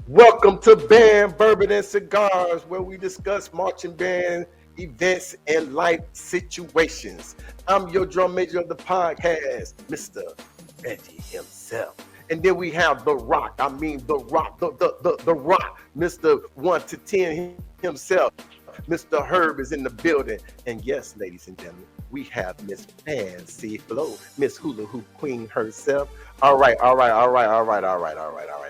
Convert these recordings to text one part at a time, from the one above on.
Welcome to Band Bourbon and Cigars, where we discuss marching band events and life situations. I'm your drum major of the podcast, Mr. Reggie himself. And then we have The Rock. The Rock, the Rock, Mr. 1 to 10 himself. Mr. Herb is in the building. And yes, ladies and gentlemen, we have Miss Fancy Flo, Miss Hula Hoop Queen herself. All right.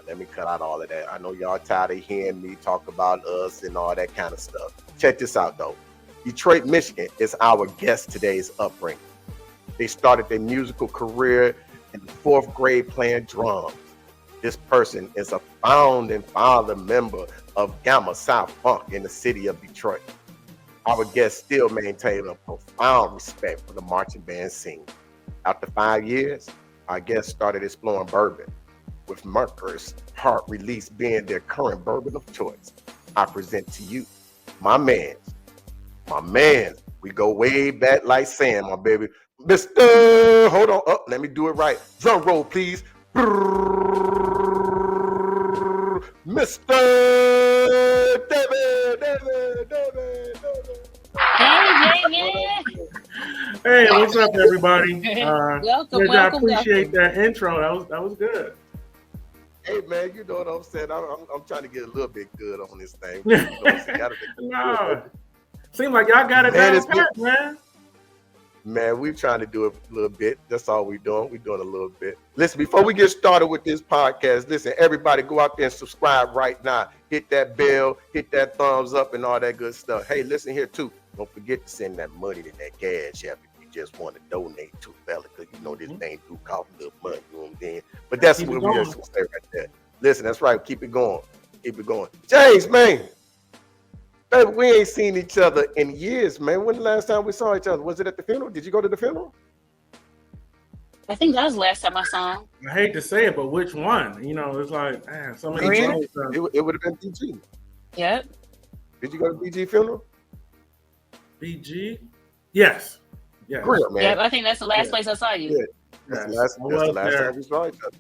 Let me cut out all of that. I know y'all tired of hearing me talk about us and all that kind of stuff. Check this out, though. Detroit, Michigan is our guest today's upbringing. They started their musical career in the 4th grade playing drums. This person is a founding father member of Gamma South Funk in the city of Detroit. Our guest still maintains a profound respect for the marching band scene. After 5 years, our guest started exploring bourbon, with Mercer's Heart Release being their current bourbon of choice. I present to you my man. We go way back like Sam, my baby. Mr. Hold on, let me do it right. Drum roll, please. Mr. David. Hey, what's up, everybody? Welcome. I appreciate that intro. That was good. Hey man, you know what I'm saying? I'm trying to get a little bit good on this thing. You know, No, seems like y'all got it down pat, man. Man, we're trying to do it a little bit. That's all we're doing. We're doing a little bit. Listen, before we get started with this podcast, listen, everybody go out there and subscribe right now. Hit that bell, hit that thumbs up and all that good stuff. Hey, listen here too. Don't forget to send that money to that cash app if you just want to donate to fella, because you know this thing do cost a little money, you know what I'm saying? But that's what we just say right there. Listen, that's right. Keep it going. James, man. Baby, we ain't seen each other in years, man. When the last time we saw each other? Was it at the funeral? Did you go to the funeral? I think that was the last time I saw him. I hate to say it, but which one? You know, it's like, man, so many BG? It would have been BG. Yep. Did you go to BG funeral? BG? Yes. Real, man. Yep, I think that's the last place I saw you. Yeah. That's the last time we saw each other.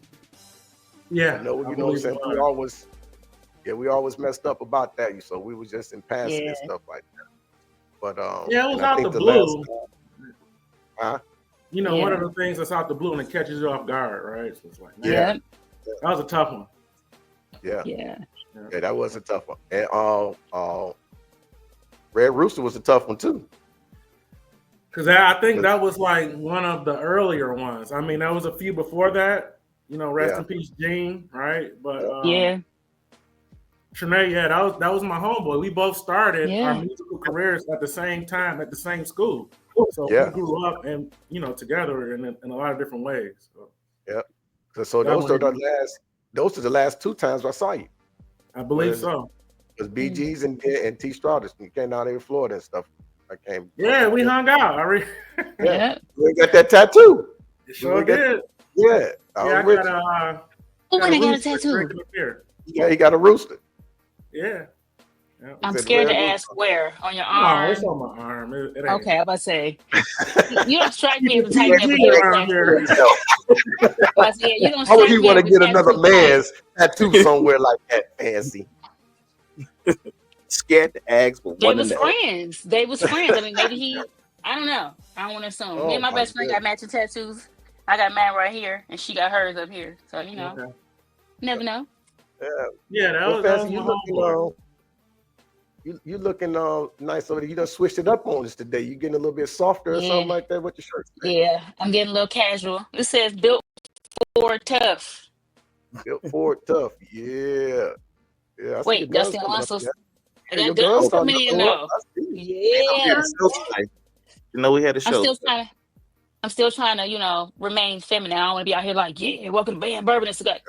Yeah. You know what I'm saying? We always messed up about that. So we was just in passing and stuff like that. But it was out the blue. You know, one of the things that's out the blue and it catches you off guard, right? So it's like, man, that was a tough one. Yeah, that was a tough one. And Red Rooster was a tough one too. Because I think that was like one of the earlier ones. I mean, there was a few before that. You know, rest in peace, Gene, right? But Trinae, that was my homeboy. We both started our musical careers at the same time at the same school. So we grew up and together in a lot of different ways. So. So those are the last 2 times I saw you. I believe so. It was BG's and T Stratus. You came down there in Florida and stuff. We hung out. We got that tattoo. It sure did. Yeah. I got a tattoo. Yeah, he got a rooster. Yeah. I'm scared to ask where. On your arm? No, it's on my arm. It ain't. Okay, I'm about to say. You don't strike me as a type that would get a tattoo. How would you want to get another man's tattoo somewhere like that, fancy? Scared to ask, but they was friends. I mean, maybe I don't know. I don't want to assume. Me and my best friend got matching tattoos. I got mine right here, and she got hers up here. So never know. Yeah, that was you looking nice over there. You done switched it up on us today. You getting a little bit softer or something like that with your shirt. Yeah, I'm getting a little casual. It says built for tough. Built for tough. Yeah. Wait, Dustin also. I got guns coming in though. Yeah. You know, we had a show. I'm still trying to, remain feminine. I don't want to be out here like, welcome to Band Bourbon and Cigars.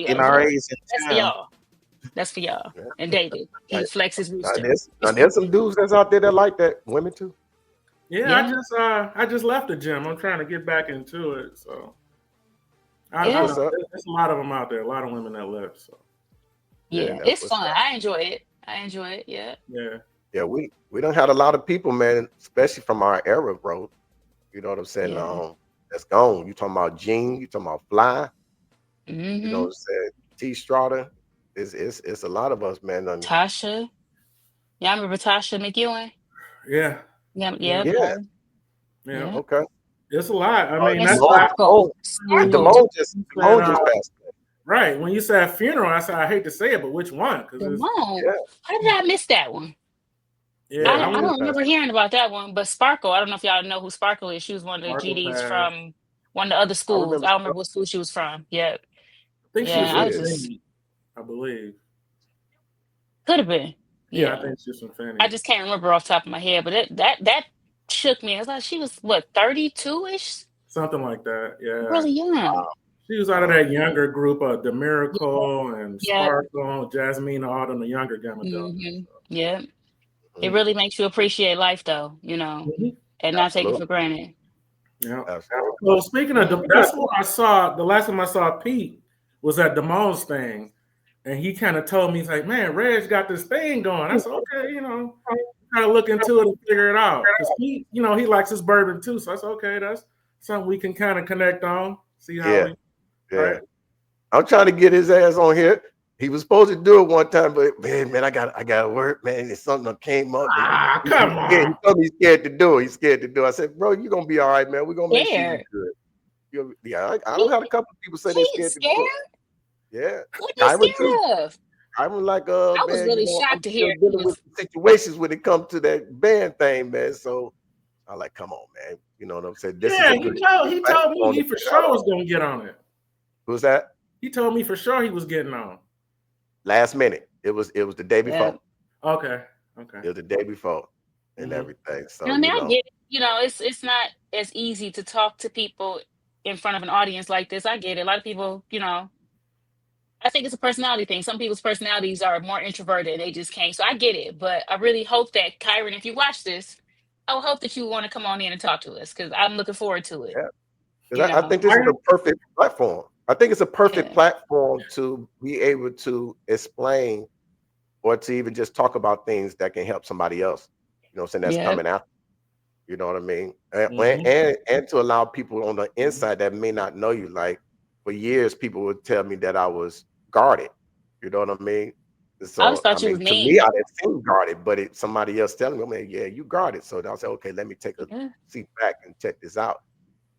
NRA's That's for y'all. That's for y'all. And David, he flexes rooster. There's some dudes that's out there that like that. Women too. Yeah. I just left the gym. I'm trying to get back into it. So there's a lot of them out there. A lot of women that left. So it's fun. I enjoy it. Yeah. We done had a lot of people, man, especially from our era, bro. You know what I'm saying? That's gone. You talking about Gene? You talking about Fly? Mm-hmm. You know what I'm saying? T Strata. It's a lot of us, man. Tasha. Yeah, I remember Tasha McEwen. Yeah. Yeah. Okay. It's a lot. I mean, that's Damone just passed away. Right. When you said funeral, I said I hate to say it, but which one? Damone. How did I miss that one? Yeah, I don't remember hearing about that one. But Sparkle, I don't know if y'all know who Sparkle is. She was one of the GDs from one of the other schools. I don't remember what school she was from. Yeah. I think she was I believe. Could have been. Yeah, I think she was from Fanny. I just can't remember off the top of my head, but that shook me. I was like, she was what, 32-ish? Something like that. Yeah. Really young. She was out of that younger group of The Miracle and Sparkle, Jasmine, all them, the younger gamma dogs. Yeah. It really makes you appreciate life, though, you know, and not take it for granted. Yeah. So speaking of, that's what I saw. The last time I saw Pete was at Damone's thing, and he kind of told me, he's like, "Man, Reg got this thing going." I said, "Okay, you know, kind of look into it and figure it out." Because he, you know, he likes his bourbon too. So I said, "Okay, that's something we can kind of connect on. See how we." Right? I'm trying to get his ass on here. He was supposed to do it one time, but man, I got to work, man. It's something that came up. Come on. He told me he's scared to do it. He's scared to do it. I said, bro, you're gonna be all right, man. We're gonna make sure you're good. Yeah, I don't have a couple of people say they're scared to do it. Yeah. What are you scared of? I was like, I was really shocked to hear dealing with situations when it comes to that band thing, man. So I'm like, come on, man. You know what I'm saying? He told me he for sure was gonna get on it. Who's that? He told me for sure he was getting on. Last minute. It was the day before. Okay. It was the day before and everything. So I mean, I get it. You know, it's not as easy to talk to people in front of an audience like this. I get it. A lot of people, you know, I think it's a personality thing. Some people's personalities are more introverted and they just can't. So I get it. But I really hope that, Kyron, if you watch this, I would hope that you want to come on in and talk to us because I'm looking forward to it. Yeah. I think this is a perfect platform. I think it's a perfect platform to be able to explain or to even just talk about things that can help somebody else. You know what I'm saying? That's coming out. You know what I mean? And to allow people on the inside that may not know you. Like for years, people would tell me that I was guarded. You know what I mean? So I always thought you was mean. To me, I didn't seem guarded, but somebody else telling me, man, yeah, you guarded. So I'll say, okay, let me take a seat back and check this out.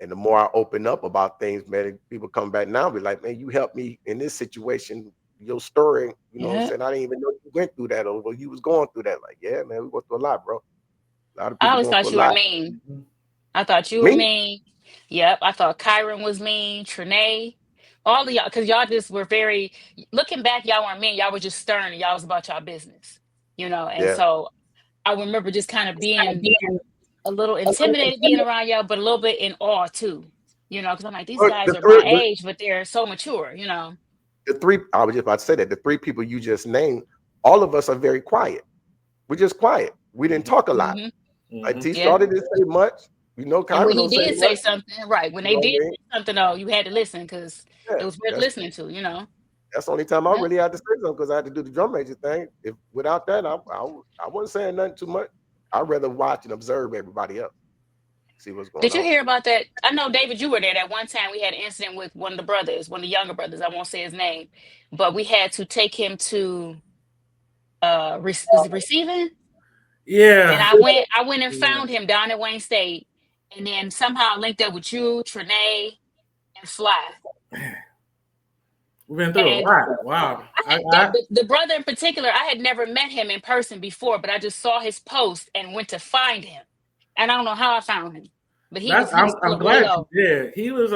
And the more I open up about things, man, people come back now and be like, man, you helped me in this situation, your story, you know what I'm saying? I didn't even know you went through that or you was going through that. Like, yeah, man, we went through a lot, bro. A lot of people. I always thought you were mean. I thought you were mean. Yep. I thought Kyron was mean, Trinae, all of y'all, because y'all just were very, looking back, y'all weren't mean. Y'all were just stern and y'all was about y'all business, you know? And so I remember just kind of being a little intimidated being around y'all, but a little bit in awe too, you know, because I'm like, these guys are my age, but they're so mature, you know. I was just about to say that the three people you just named, all of us are very quiet. We're just quiet. We didn't talk a lot. Like T started to say much. You know, and when he did say something, right? When they did say something, though, you had to listen because it was worth listening to, you know. That's the only time I really had to say something because I had to do the drum major thing. If without that, I wasn't saying nothing too much. I'd rather watch and observe everybody else. See what's going on. Did you hear about that? I know, David, you were there that one time. We had an incident with one of the brothers, one of the younger brothers. I won't say his name, but we had to take him to receiving. Yeah. And I went and found him down at Wayne State, and then somehow linked up with you, Trinae, and Fly. We've been through a lot. Wow. The brother in particular, I had never met him in person before, but I just saw his post and went to find him. And I don't know how I found him, but I'm glad you did. He was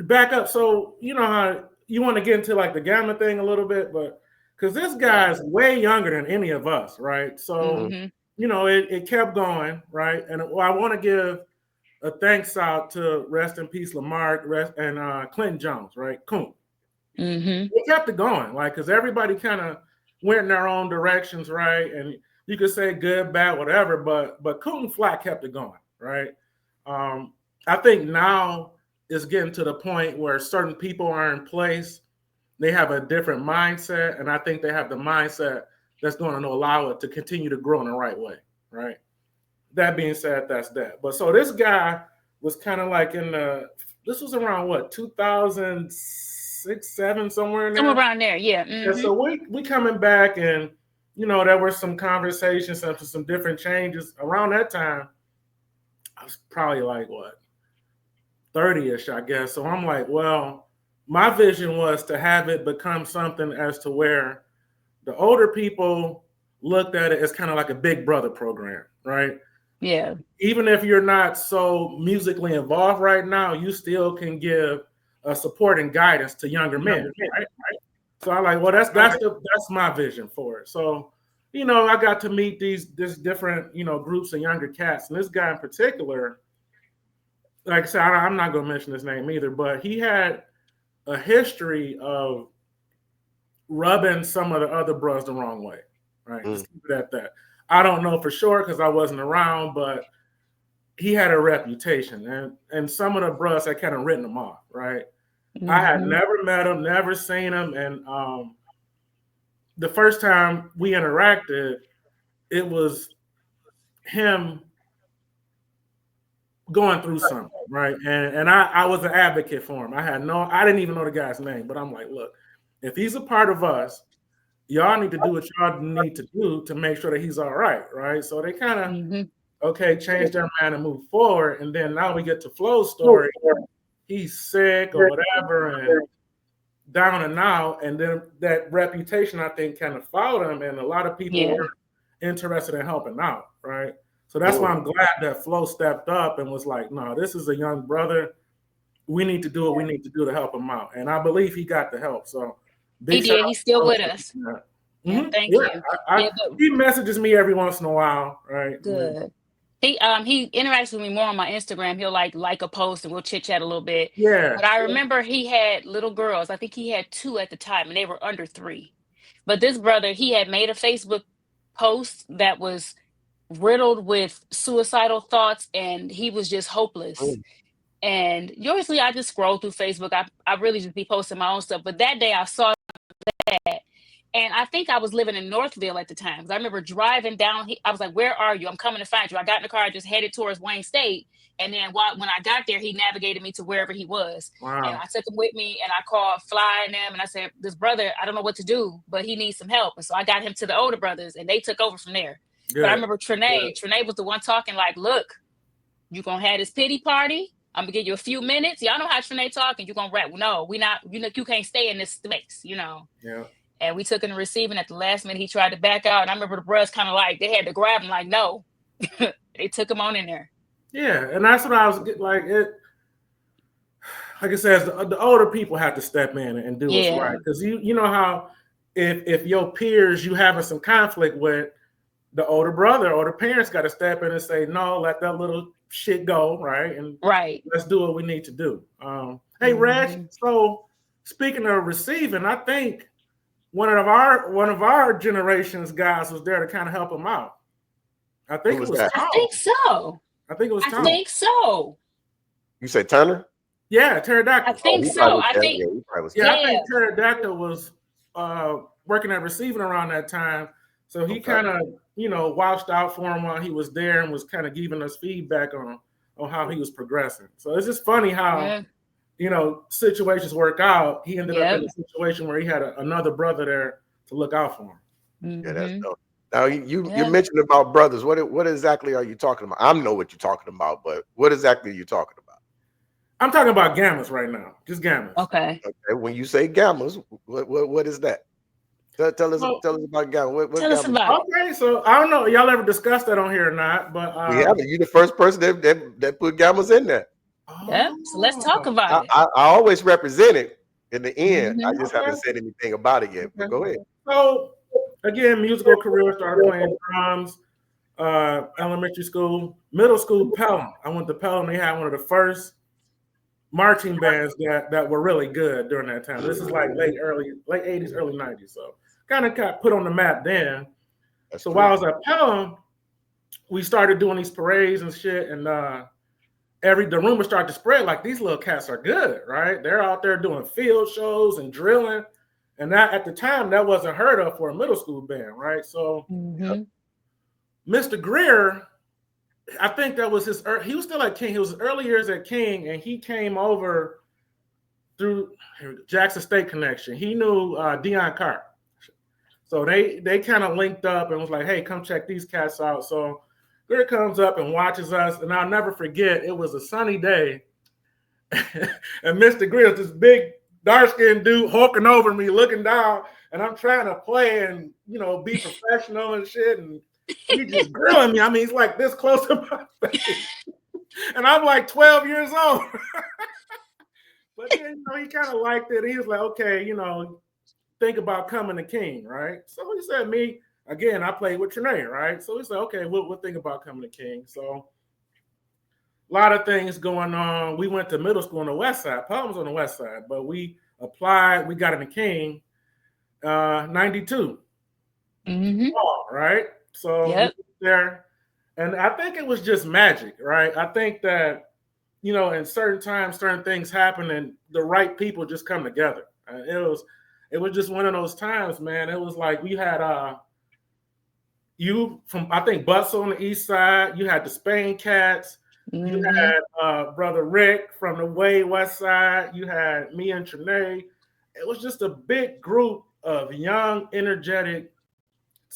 back up. So you know how you want to get into like the gamma thing a little bit, but because this guy's way younger than any of us, right? So you know it kept going, right? And I want to give a thanks out to rest in peace Lamar and Clinton Jones, right? Coon. They kept it going, like because everybody kind of went in their own directions, right? And you could say good, bad, whatever, but Coon Flat kept it going, right? I think now it's getting to the point where certain people are in place. They have a different mindset, and I think they have the mindset that's going to allow it to continue to grow in the right way, right? That being said, that's that. But so this guy was kind of like this was around what, 2006, 6, 7, somewhere in there. Somewhere around there, yeah. And so we coming back, and there were some conversations, some different changes. Around that time, I was probably like, what, 30-ish, I guess. So I'm like, well, my vision was to have it become something as to where the older people looked at it as kind of like a big brother program, right? Yeah. Even if you're not so musically involved right now, you still can give support and guidance to younger men, right? So I'm like, well, that's my vision for it. So, I got to meet these different, groups of younger cats. And this guy in particular, like I said, I'm not going to mention his name either, but he had a history of rubbing some of the other bros the wrong way, right? Just keep it at that. I don't know for sure because I wasn't around, but he had a reputation, and some of the bros had kind of written him off, right? I had never met him, never seen him, and the first time we interacted, it was him going through something, right? And I was an advocate for him. I didn't even know the guy's name, but I'm like, look, if he's a part of us, y'all need to do what y'all need to do to make sure that he's all right, right? So they kind of, change their mind and move forward. And then now we get to Flo's story. He's sick or whatever and down and out. And then that reputation, I think, kind of followed him. And a lot of people were interested in helping out, right? So that's why I'm glad that Flo stepped up and was like, no, this is a young brother. We need to do what we need to do to help him out. And I believe he got the help. So he did. He's still with us. Thank you. He messages me every once in a while, right? Good. He interacts with me more on my Instagram. He'll like a post and we'll chit chat a little bit. Yeah. But I remember he had little girls. I think he had 2 at the time, and they were under 3. But this brother, he had made a Facebook post that was riddled with suicidal thoughts, and he was just hopeless. And usually I just scroll through Facebook. I really just be posting my own stuff. But that day I saw that. And I think I was living in Northville at the time. Because I remember driving down. I was like, where are you? I'm coming to find you. I got in the car. I just headed towards Wayne State. And then when I got there, he navigated me to wherever he was. Wow. And I took him with me. And I called Fly and them. And I said, this brother, I don't know what to do, but he needs some help. And so I got him to the older brothers. And they took over from there. Good. But I remember Trinae. Trinae was the one talking like, look, you going to have this pity party. I'm going to give you a few minutes. Y'all know how Trinae talking. You're going to rap. No, we not. You can't stay in this space, Yeah. And we took him to receiving. At the last minute, he tried to back out. And I remember the bros kind of like, they had to grab him like, no. They took him on in there. Yeah, and that's what I was like. Like I said, the older people have to step in and do what's right. Because you know how if your peers you having some conflict with, the older brother or the parents got to step in and say, no, let that little shit go, right? And let's do what we need to do. Hey, Reg, so speaking of receiving, I think one of our generation's guys was there to kind of help him out. I think it was Tom. I think so. I think it was Tom. I think so. You said Turner? Yeah, Pterodactyl. I think so. I think Pterodactyl was working at receiving around that time. So he kind of, watched out for him while he was there and was kind of giving us feedback on how he was progressing. So it's just funny how situations work out. He ended up in a situation where he had another brother there to look out for him. Yeah, that's dope. Now you mentioned about brothers. What exactly are you talking about? I know what you're talking about, but what exactly are you talking about? I'm talking about gammas right now. Just gammas. Okay. When you say gammas, what is that? Tell us about gamma. What tell us about. Okay, so I don't know. Y'all ever discussed that on here or not? But we haven't. You're the first person that put gammas in there. Yep. So let's talk about it. I always represent it in the end. I just haven't said anything about it yet. But go ahead. So again, musical career, started playing drums, elementary school, middle school, Pelham. I went to Pelham. They had one of the first marching bands that were really good during that time. This is like late 80s, early 90s. So kind of got put on the map then. That's so true. While I was at Pelham, we started doing these parades and shit, and the rumors started to spread like these little cats are good, right? They're out there doing field shows and drilling. And that at the time, that wasn't heard of for a middle school band, right? So Mr. Greer, I think that was he was still at King. He was his early years at King, and he came over through Jackson State connection. He knew Dion Carr. So they kind of linked up and was like, hey, come check these cats out. So Greer comes up and watches us. And I'll never forget, it was a sunny day. And Mr. Greer, this big dark-skinned dude hulking over me, looking down. And I'm trying to play and, be professional and shit. And he just grilling me. I mean, he's like this close to my face. And I'm like 12 years old. But then, he kind of liked it. He was like, okay, think about coming to King, right? So he said, me, again, I played with Trinae, right? So he said, okay, we'll think about coming to King. So a lot of things going on. We went to middle school on the west side. Palm was on the west side, but we applied. We got into King 92. Fall, right? So we were there. And I think it was just magic, right? I think that, in certain times, certain things happen and the right people just come together. It was just one of those times, man. It was like we had you from, I think, Bustle on the east side. You had the Spain Cats. You had Brother Rick from the way west side. You had me and Trinae. It was just a big group of young, energetic,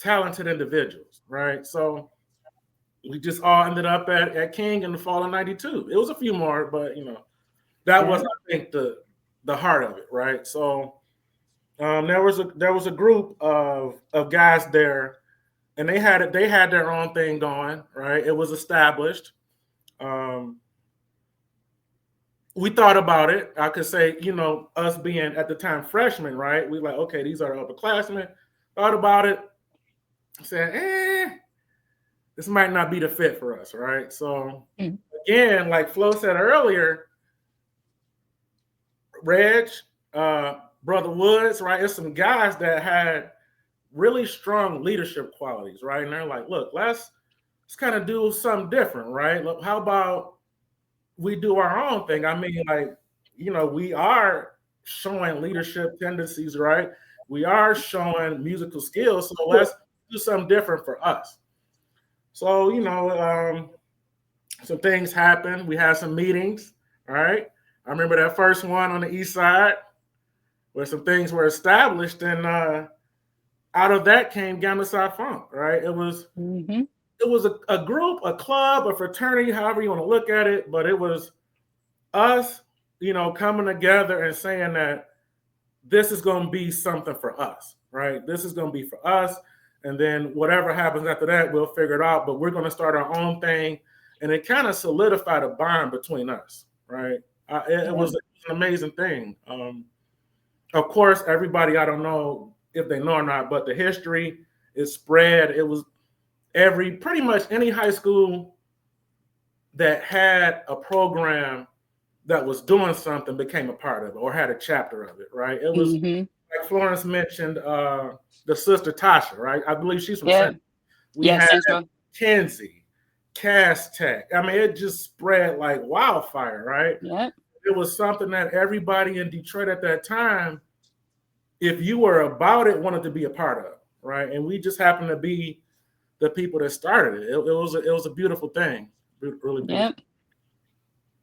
talented individuals, right? So we just all ended up at King in the fall of 92. It was a few more, but, that was, I think, the heart of it, right? So there was a group of guys there, and they had their own thing going, right? It was established. We thought about it. I could say, us being at the time freshmen, right? We like, okay, these are the upperclassmen. Thought about it. Said, this might not be the fit for us, right? So again, like Flo said earlier, Reg, Brother Woods, right? There's some guys that had really strong leadership qualities, right? And they're like, look, let's kind of do something different, right? Look, how about we do our own thing? I mean, like, we are showing leadership tendencies, right? We are showing musical skills. So let's do something different for us. So, some things happened. We had some meetings, all right? I remember that first one on the east side where some things were established, and out of that came Gamma Psi Funk, right? It was a group, a club, a fraternity, however you want to look at it, but it was us, coming together and saying that this is going to be something for us, right? This is going to be for us. And then whatever happens after that, we'll figure it out. But we're going to start our own thing. And it kind of solidified a bond between us, right? It was an amazing thing. Of course, everybody, I don't know if they know or not, but the history is spread. It was pretty much any high school that had a program that was doing something became a part of it or had a chapter of it, right? It was, like Florence mentioned, the sister Tasha, right? I believe she's from Central. We had Central. Kenzie, Cass Tech. I mean, it just spread like wildfire, right? Yeah. It was something that everybody in Detroit at that time, if you were about it, wanted to be a part of, right? And we just happened to be the people that started it. It was a beautiful thing, really beautiful.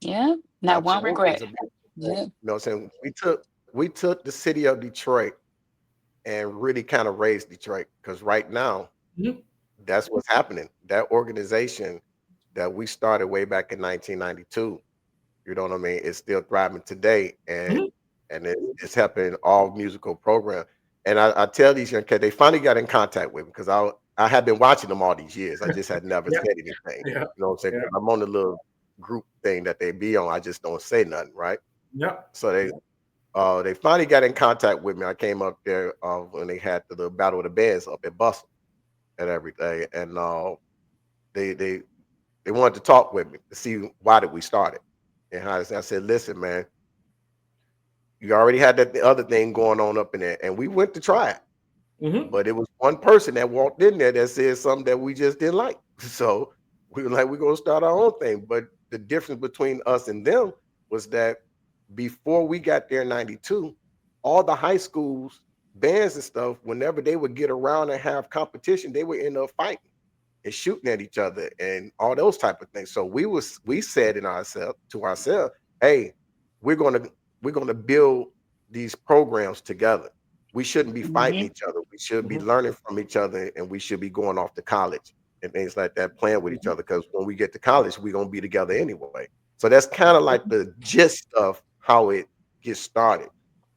Yeah. Not one regret. You know what I'm saying? We took the city of Detroit and really kind of raised Detroit, because right now that's what's happening. That organization that we started way back in 1992, you know what I mean, it's still thriving today, and it's helping all musical programs. And I tell these young kids, they finally got in contact with me, because I had been watching them all these years. I just had never said anything. You know what I'm saying? I'm on the little group thing that they be on. I just don't say nothing, right? So they finally got in contact with me. I came up there when they had the Battle of the Bands up at Bustle and everything, and they wanted to talk with me to see why did we start it. And I said, listen, man, you already had that other thing going on up in there, and we went to try it. But it was one person that walked in there that said something that we just didn't like. So we were like, we're going to start our own thing. But the difference between us and them was that before we got there in 92, all the high schools, bands and stuff, whenever they would get around and have competition, they would end up fighting and shooting at each other and all those type of things. So we said to ourselves, hey, we're going to we're going to build these programs together. We shouldn't be fighting each other. We should be learning from each other, and we should be going off to college and things like that, playing with each other. Because when we get to college, we're going to be together anyway. So that's kind of like the gist of how it gets started.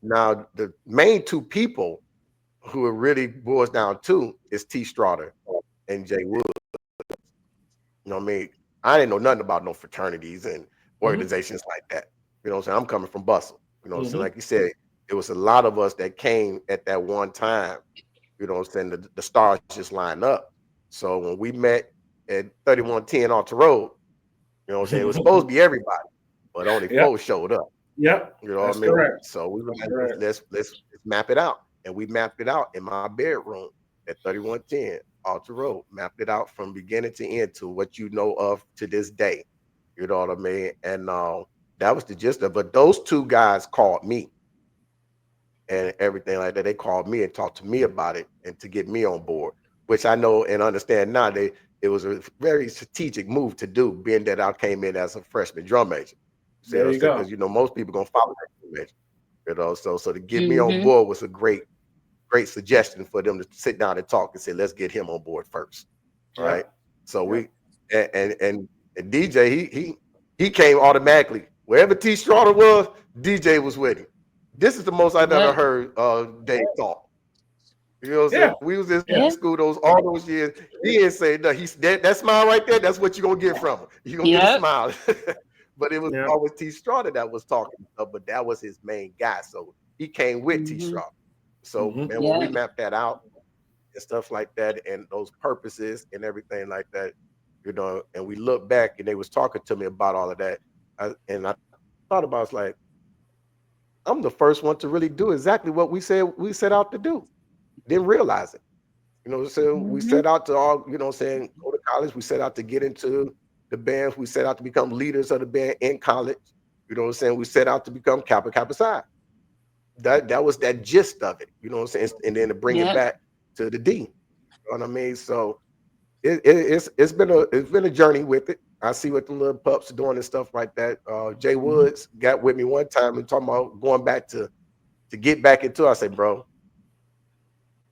Now, the main two people who it really boils down to is T. Straughter and Jay Wood. You know what I mean? I didn't know nothing about no fraternities and organizations like that. You know what I'm saying? I'm coming from Bustle. You know what I'm saying? Like you said, it was a lot of us that came at that one time. You know what I'm saying? The stars just lined up. So when we met at 3110 Alta Road, you know what I'm saying? It was supposed to be everybody, but only 4 showed up. Yep. You know what I mean? Correct. So we were like, let's map it out. And we mapped it out in my bedroom at 3110 Alta Road. Mapped it out from beginning to end to what you know of to this day. You know what I mean? And that was the gist of it. But those two guys called me and everything like that. They called me and talked to me about it and to get me on board, which I know and understand now. It was a very strategic move to do, being that I came in as a freshman drum major. There you go. Because you know most people gonna follow that major. You know, so to get me on board was a great suggestion for them to sit down and talk and say, let's get him on board first. Right. So we and DJ, he came automatically. Wherever T. Straughter was, DJ was with him. This is the most I've ever heard Dave talk. You know what I'm saying? We was in school all those years. He didn't say no. That smile right there, that's what you're gonna get from him. You're gonna get a smile. But it was always T. Straughter that was talking, but that was his main guy. So he came with T. Straughter. So and when we mapped that out and stuff like that, and those purposes and everything like that, you know, and we look back and they was talking to me about all of that, and I thought about it's like, I'm the first one to really do exactly what we set out to do. Didn't realize it. You know what I'm saying? We set out to all, you know what I'm saying, go to college. We set out to get into the bands. We set out to become leaders of the band in college. You know what I'm saying? We set out to become Kappa Kappa Psi. That was that gist of it. You know what I'm saying? And then to bring it back to the D. You know what I mean? So it's been a journey with it. I see what the little pups are doing and stuff like that. Jay Woods got with me one time and talking about going back to get back into it. I said, bro,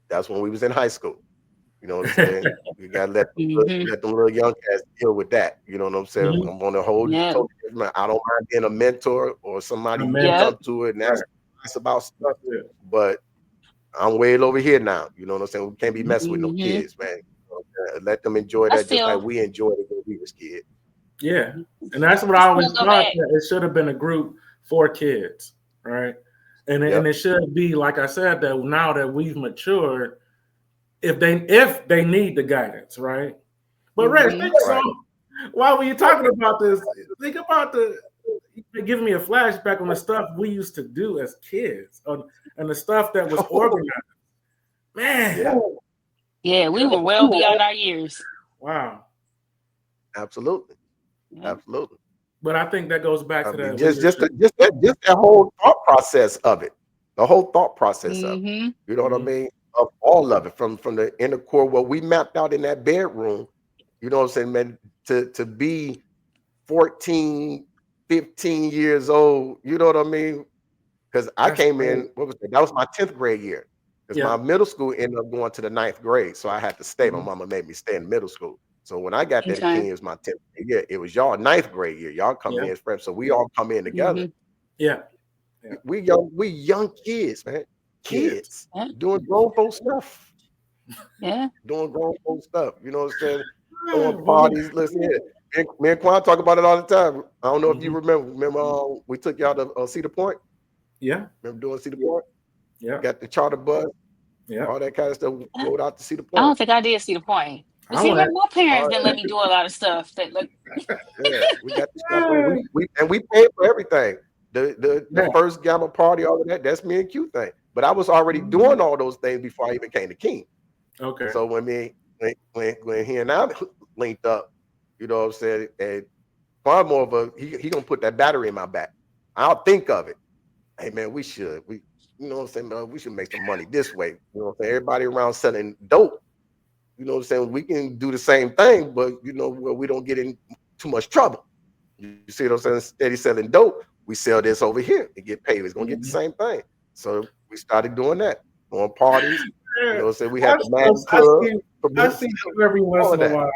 that's when we was in high school. You know what I'm saying? You gotta let them little young cats deal with that. You know what I'm saying? I'm on a whole totally different. I don't mind being a mentor or somebody who can come to it and ask about stuff. But I'm way over here now. You know what I'm saying? We can't be messing with no kids, man. Let them enjoy that just like we enjoyed it when we was kids. Yeah, and that's what I always thought. It should have been a group for kids, right? And it should be, like I said, that now that we've matured, if they need the guidance, right? But Reg, while we talking about this, think about you're giving me a flashback on the stuff we used to do as kids, and the stuff that was organized. Man, we were well beyond our years. Wow, absolutely. Absolutely. But I think that goes back to that. Just that whole thought process of it. The whole thought process of it. You know what I mean? Of all of it, from the inner core, what we mapped out in that bedroom, you know what I'm saying, man, to be 14, 15 years old, you know what I mean? Because I came in, that was my 10th grade year. Because my middle school ended up going to the 9th grade. So I had to stay. My mama made me stay in middle school. So when I got there to King, it was my 10th grade year. It was y'all 9th grade year. Y'all come in as friends. So we all come in together. We young kids, man. Kids doing grown folk stuff. Doing grown folk stuff. You know what I'm saying? Going parties. Listen here. Me and Quan talk about it all the time. I don't know if you remember. Remember we took y'all to Cedar Point? Yeah. Remember doing Cedar Point? Yeah. Got the charter bus. Yeah. All that kind of stuff. We rode out to Cedar Point. I don't think I did Cedar Point. But see, my parents didn't let me do a lot of stuff. We got the stuff. We paid for everything. The first Gamma party, all of that. That's me and Q thing. But I was already doing all those things before I even came to King. Okay. So when he and I linked up, you know what I'm saying, and far more of he gonna put that battery in my back. I'll think of it. Hey man, we you know what I'm saying, man, we should make some money this way. You know what I'm saying? Everybody around selling dope. You know what I'm saying? We can do the same thing, but you know, where we don't get in too much trouble. You see what I'm saying? Steady selling dope, we sell this over here and get paid. It's gonna get the same thing. So we started doing that, going parties. You know, so we had the Madden Club. I see you every once in a while.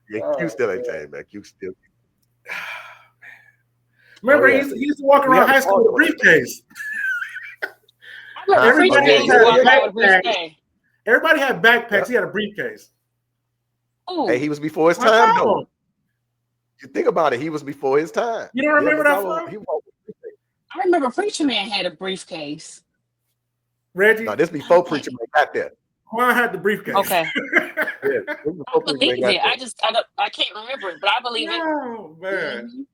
Yeah, Q still ain't changed, man. Q still. Remember, he used to walk around high school with a briefcase. Everybody had backpacks. He had a briefcase. Ooh. Hey, he was before his time, though. You think about it, he was before his time. You don't remember that? I remember Preacher Man had a briefcase. Reggie? No, this before Preacher Man got there. Mine had the briefcase. Okay. Yeah, I believe it. I can't remember it, but I believe it. Oh, man.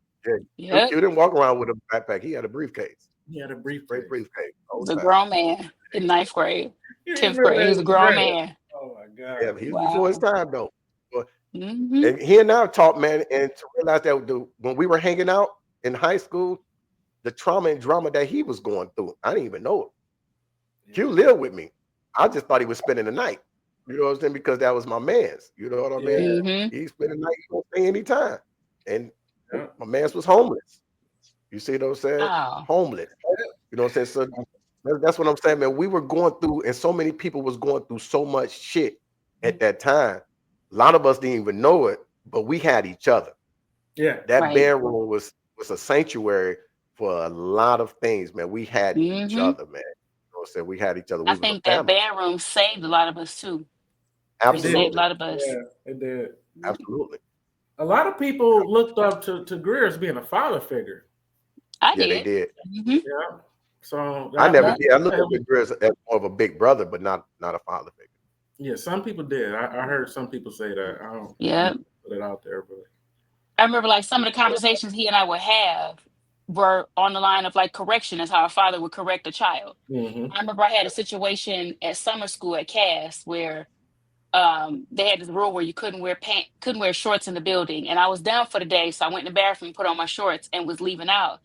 Yeah. You didn't walk around with a backpack. He had a briefcase. He had a briefcase. Briefcase. He was a grown man in 9th grade. 10th grade. He was a grown man. Oh, my God. Yeah, he was before his time, though. But, and he and I taught, man, and to realize that when we were hanging out in high school, the trauma and drama that he was going through, I didn't even know it. Q lived with me. I just thought he was spending the night. You know what I'm saying? Because that was my man's. You know what I mean? He spent the night. He don't stay anytime. And my man's was homeless. You see what I'm saying? Oh. Homeless. You know what I'm saying? So that's what I'm saying, man. We were going through, and so many people was going through so much shit at that time. A lot of us didn't even know it, but we had each other. Yeah. That band room was a sanctuary for a lot of things, man. We had each other, man. You know what I'm saying? We had each other. I think that band room saved a lot of us too. Absolutely. It saved a lot of us. Yeah, it did. Absolutely. A lot of people looked up to Greer as being a father figure. I did. Yeah, they did. Yeah. So I never did. I looked at Greer as more of a big brother, but not a father figure. Yeah, some people did. I heard some people say that. I don't put it out there, but I remember like some of the conversations he and I would have were on the line of like correction, as how a father would correct a child. I remember I had a situation at summer school at Cass where they had this rule where you couldn't wear shorts in the building, and I was down for the day, so I went in the bathroom, put on my shorts, and was leaving out.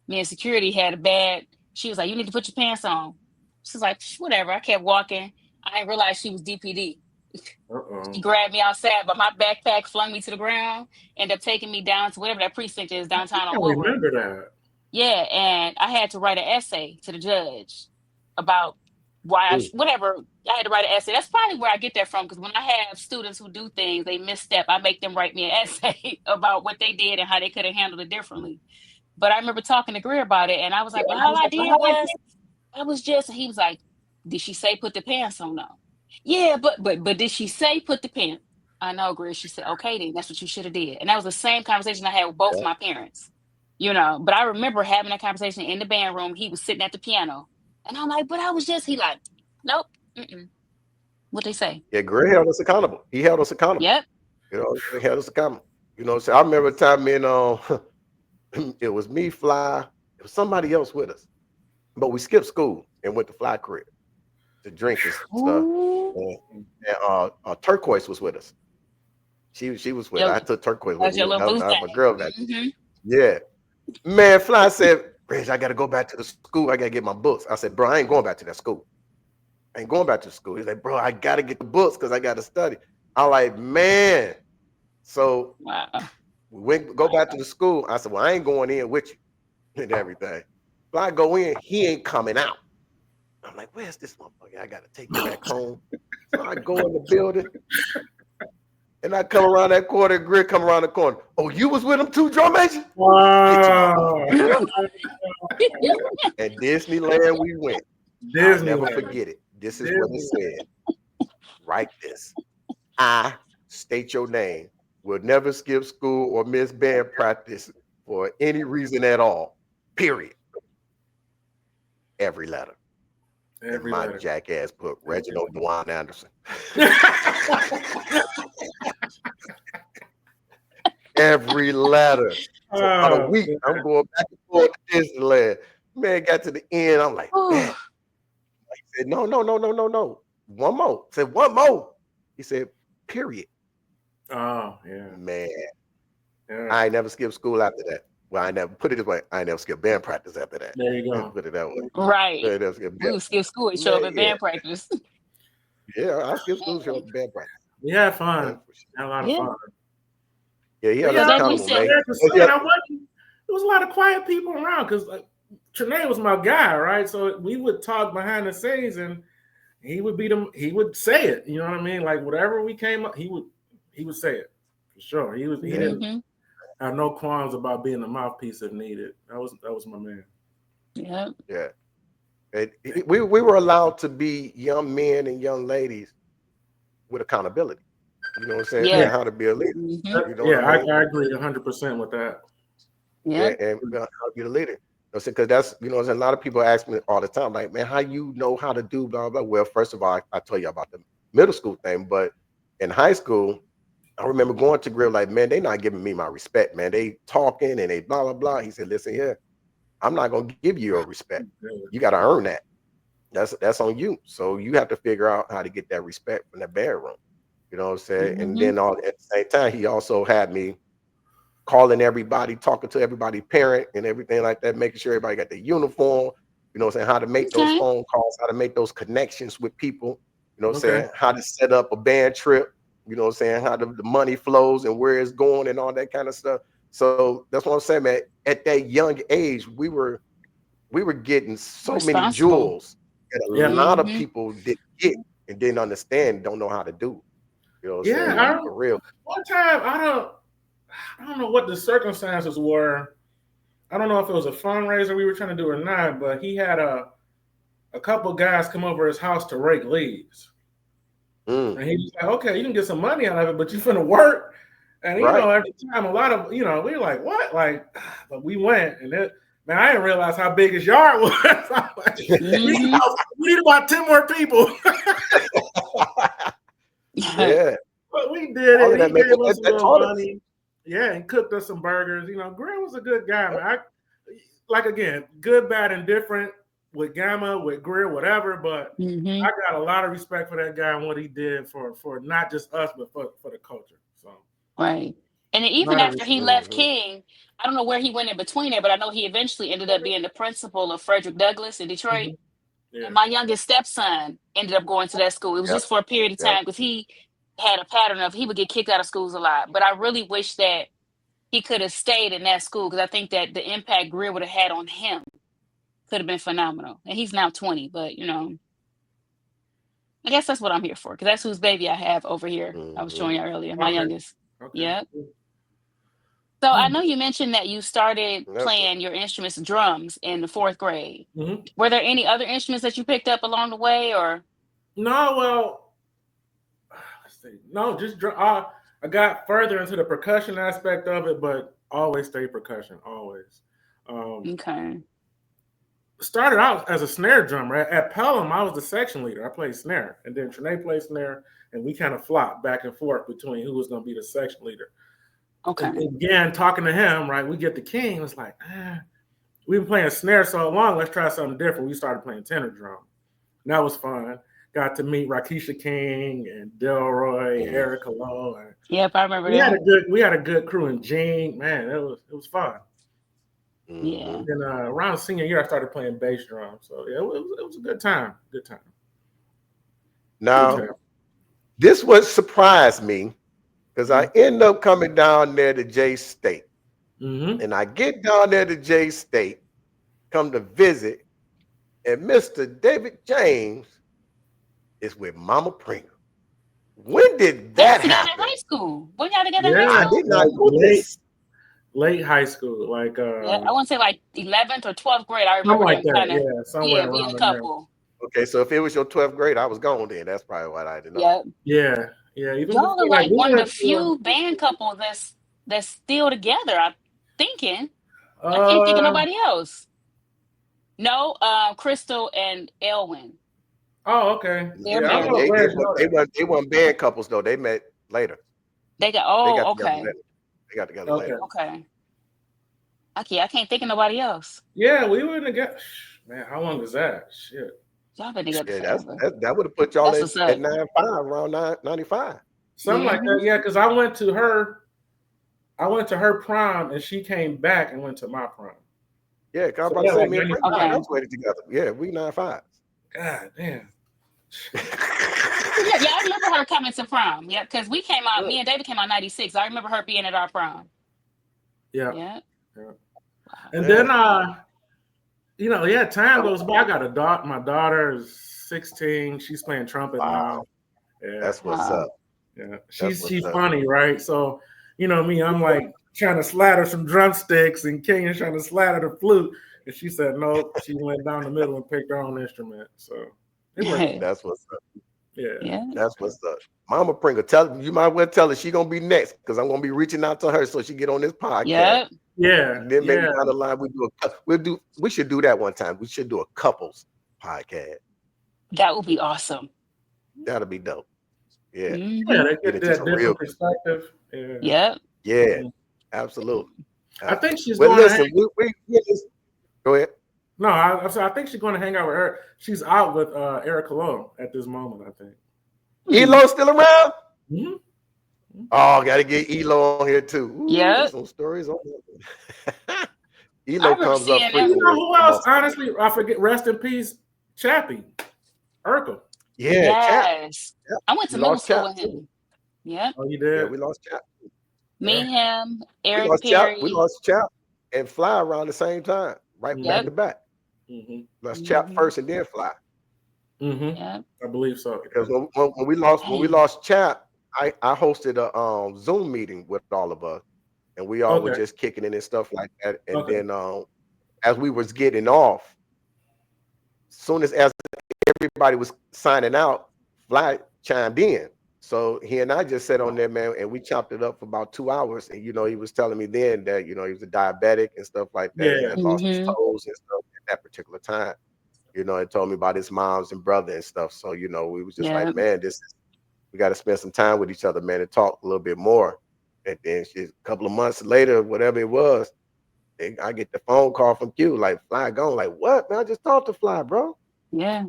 Me and security had a bad. She was like, "You need to put your pants on." She was like, "Whatever." I kept walking. I didn't realize she was DPD. She grabbed me outside, but my backpack flung me to the ground. Ended up taking me down to whatever that precinct is downtown on Woodward. I remember that. Yeah, and I had to write an essay to the judge about why I had to write an essay. That's probably where I get that from, because when I have students who do things, they misstep, I make them write me an essay about what they did and how they could have handled it differently. But I remember talking to Greer about it, and I was like, well, all I did was he was like, did she say put the pants on? No. Yeah, but did she say put the pants? I know, Greer. She said, okay, then that's what you should have did. And that was the same conversation I had with both my parents. You know, but I remember having that conversation in the band room. He was sitting at the piano. And I'm like, but I was just, he like, nope. What'd they say? Yeah, Greer held us accountable. He held us accountable. Yep. You know, he held us accountable. You know, so I remember a time it was me, Fly, it was somebody else with us. But we skipped school and went to Fly crib to drink and stuff. And Turquoise was with us. She was with us. I took Turquoise with me. That was my girl that Yeah. Man, Fly said, Reg, I got to go back to the school. I got to get my books. I said, bro, I ain't going back to that school. I ain't going back to the school. He's like, bro, I got to get the books because I got to study. I'm like, man. So we go back to the school. I said, well, I ain't going in with you and everything. Fly go in, he ain't coming out. I'm like, where's this motherfucker? I got to take him back home. So I go in the building. And I come around that corner, Greer come around the corner. Oh, you was with him too, drum major? Wow. At Disneyland we went. I'll never forget it. This is what he said. Write this. I state your name. Will never skip school or miss band practice for any reason at all. Period. Every letter. And my jackass put Reginald Dwan Anderson. Every letter. So about a week, I'm going back and forth to Disneyland. Man, got to the end. I'm like, man. He said, no. One more. I said, one more. He said, period. Oh, yeah. Man. Yeah. I ain't never skipped school after that. Well, I never put it this way. I ain't never skipped band practice after that. There you go. Put it that way. Right. We would skip school and show up at band practice. Yeah, I skipped school and show up at band practice. We had fun. Had a lot of fun. Yeah, he had accountable, man. was a lot of quiet people around because like Trinae was my guy, right? So we would talk behind the scenes, and he would say it. You know what I mean? Like whatever we came up, he would say it for sure. He didn't have no qualms about being a mouthpiece if needed. That was my man. Yeah. Yeah. We were allowed to be young men and young ladies with accountability. You know what I'm saying? Yeah. And how to be a leader. You know I agree 100% with that. Yeah. And how to be a leader. Because that's, you know, a lot of people ask me all the time, like, man, how you know how to do blah, blah. Well, first of all, I tell you about the middle school thing, but in high school, I remember going to Grill like, man, they not giving me my respect, man. They talking and they blah, blah, blah. He said, listen here, I'm not going to give you your respect. You got to earn that. That's on you. So you have to figure out how to get that respect from the bedroom. You know what I'm saying? And then at the same time, he also had me calling everybody, talking to everybody, parent and everything like that, making sure everybody got their uniform, you know what I'm saying, how to make those phone calls, how to make those connections with people, you know what I'm saying, how to set up a band trip, you know what I'm saying, how the money flows and where it's going and all that kind of stuff. So that's what I'm saying, man. At that young age, we were getting so many jewels that a lot of people didn't get and didn't understand, don't know how to do. You know what I'm saying? For real. One time, I don't know what the circumstances were. I don't know if it was a fundraiser we were trying to do or not, but he had a couple guys come over his house to rake leaves. And he was like, okay, you can get some money out of it, but you finna work. And, you know, every time a lot of, you know, we were like, what? Like, but we went and man, I didn't realize how big his yard was. Like, we need about 10 more people. Yeah. But we did it. He gave us a little money. Yeah, and cooked us some burgers. You know, Graham was a good guy, man. Like, again, good, bad, and different with Gamma, with Greer, whatever. But I got a lot of respect for that guy and what he did for not just us, but for the culture. So right. And then even after he left King, I don't know where he went in between it, but I know he eventually ended up being the principal of Frederick Douglass in Detroit. And my youngest stepson ended up going to that school. It was just for a period of time because he had a pattern of he would get kicked out of schools a lot. But I really wish that he could have stayed in that school because I think that the impact Greer would have had on him could have been phenomenal. And he's now 20, but you know, I guess that's what I'm here for because that's whose baby I have over here. I was showing you earlier, my youngest. Yep. So I know you mentioned that you started playing your instruments, drums, in the 4th grade. Were there any other instruments that you picked up along the way, or? No, well, let's see. No, just I got further into the percussion aspect of it, but always stayed percussion, always. Started out as a snare drummer. At Pelham, I was the section leader. I played snare, and then Trinae played snare, and we kind of flopped back and forth between who was going to be the section leader. And again, talking to him, right, we get the King. It was like, we've been playing snare so long, let's try something different. We started playing tenor drum. And that was fun. Got to meet Rakisha King and Delroy, Erica Lowe. Yep, I remember that. We had a good crew in Gene. Man, it was fun. Yeah. And around senior year, I started playing bass drum. So yeah, it was a good time. Good time. Now, this what surprised me. Because I end up coming down there to J State. And I get down there to J State, come to visit, and Mr. David James is with Mama Pringle. When did that happen? In high school. When y'all together in high school? I did not know this. Late high school, like I want to say like 11th or 12th grade. I remember like that. Somewhere being around a couple. Okay, so if it was your 12th grade, I was gone then. That's probably what I didn't know. Yeah. Even y'all are like one of the few band couples that's still together. I'm thinking. I can't think of nobody else. No, Crystal and Elwin. Oh, okay. They weren't band couples though. They met later. They got okay. They got together later. Okay. Okay, I can't think of nobody else. Yeah, we were together. Man, how long is that? Shit. Y'all been together that would have put y'all at 95, around 95. Something like that, yeah, because I went to her prom and she came back and went to my prom. Yeah, because I'm about to say me and Frank graduated together. Yeah, we 95. God damn. Yeah, I remember her coming to prom. Yeah, because me and David came out 96. I remember her being at our prom. Yeah. And then time goes by. I got a daughter. My daughter is 16. She's playing trumpet now. Yeah. That's what's up. Yeah. She's funny, right? So, me, I'm like trying to slatter some drumsticks and Kenya's trying to slatter the flute. And she said no. She went down the middle and picked her own instrument. So that's what's up. Yeah. That's what's up. Mama Pringle, you might well tell her she gonna be next because I'm gonna be reaching out to her so she get on this podcast. Yeah. And then maybe down the line we should do that one time. We should do a couples podcast. That would be awesome. That'll be dope. Yeah. Mm-hmm. Yeah, they get that different perspective. Yeah. Yeah. Absolutely. I think she's going to hang... Go ahead. No, I think she's going to hang out with her. She's out with Eric Cologne at this moment, I think. Elo's still around? Mm-hmm. Oh, got to get Elo on here too. Yeah. Some stories on that. Elo comes up. You know who else? Honestly, I forget. Rest in peace, Chappie. Urkel. Yeah. Yes. I went to middle school with him. Yeah. Oh, you did? Yeah, we lost Chappie. Me, him, Eric Perry. We lost Chap and Fly around the same time, right back to back. Mm-hmm. Let's Chap first and then Fly. Mm-hmm. Yeah, I believe so. Because when we lost Chap, I hosted a Zoom meeting with all of us, and we all were just kicking it and stuff like that. And then as we was getting off, soon as everybody was signing out, Fly chimed in. So he and I just sat on there, man, and we chopped it up for about 2 hours. And he was telling me then that he was a diabetic and stuff like that. Yeah. And lost his toes and stuff at that particular time. And told me about his moms and brother and stuff. So we was just like, man, we got to spend some time with each other, man, and talk a little bit more. And then a couple of months later, whatever it was, I get the phone call from Q, like, Fly gone. Like, what, man? I just talked to Fly, bro. Yeah.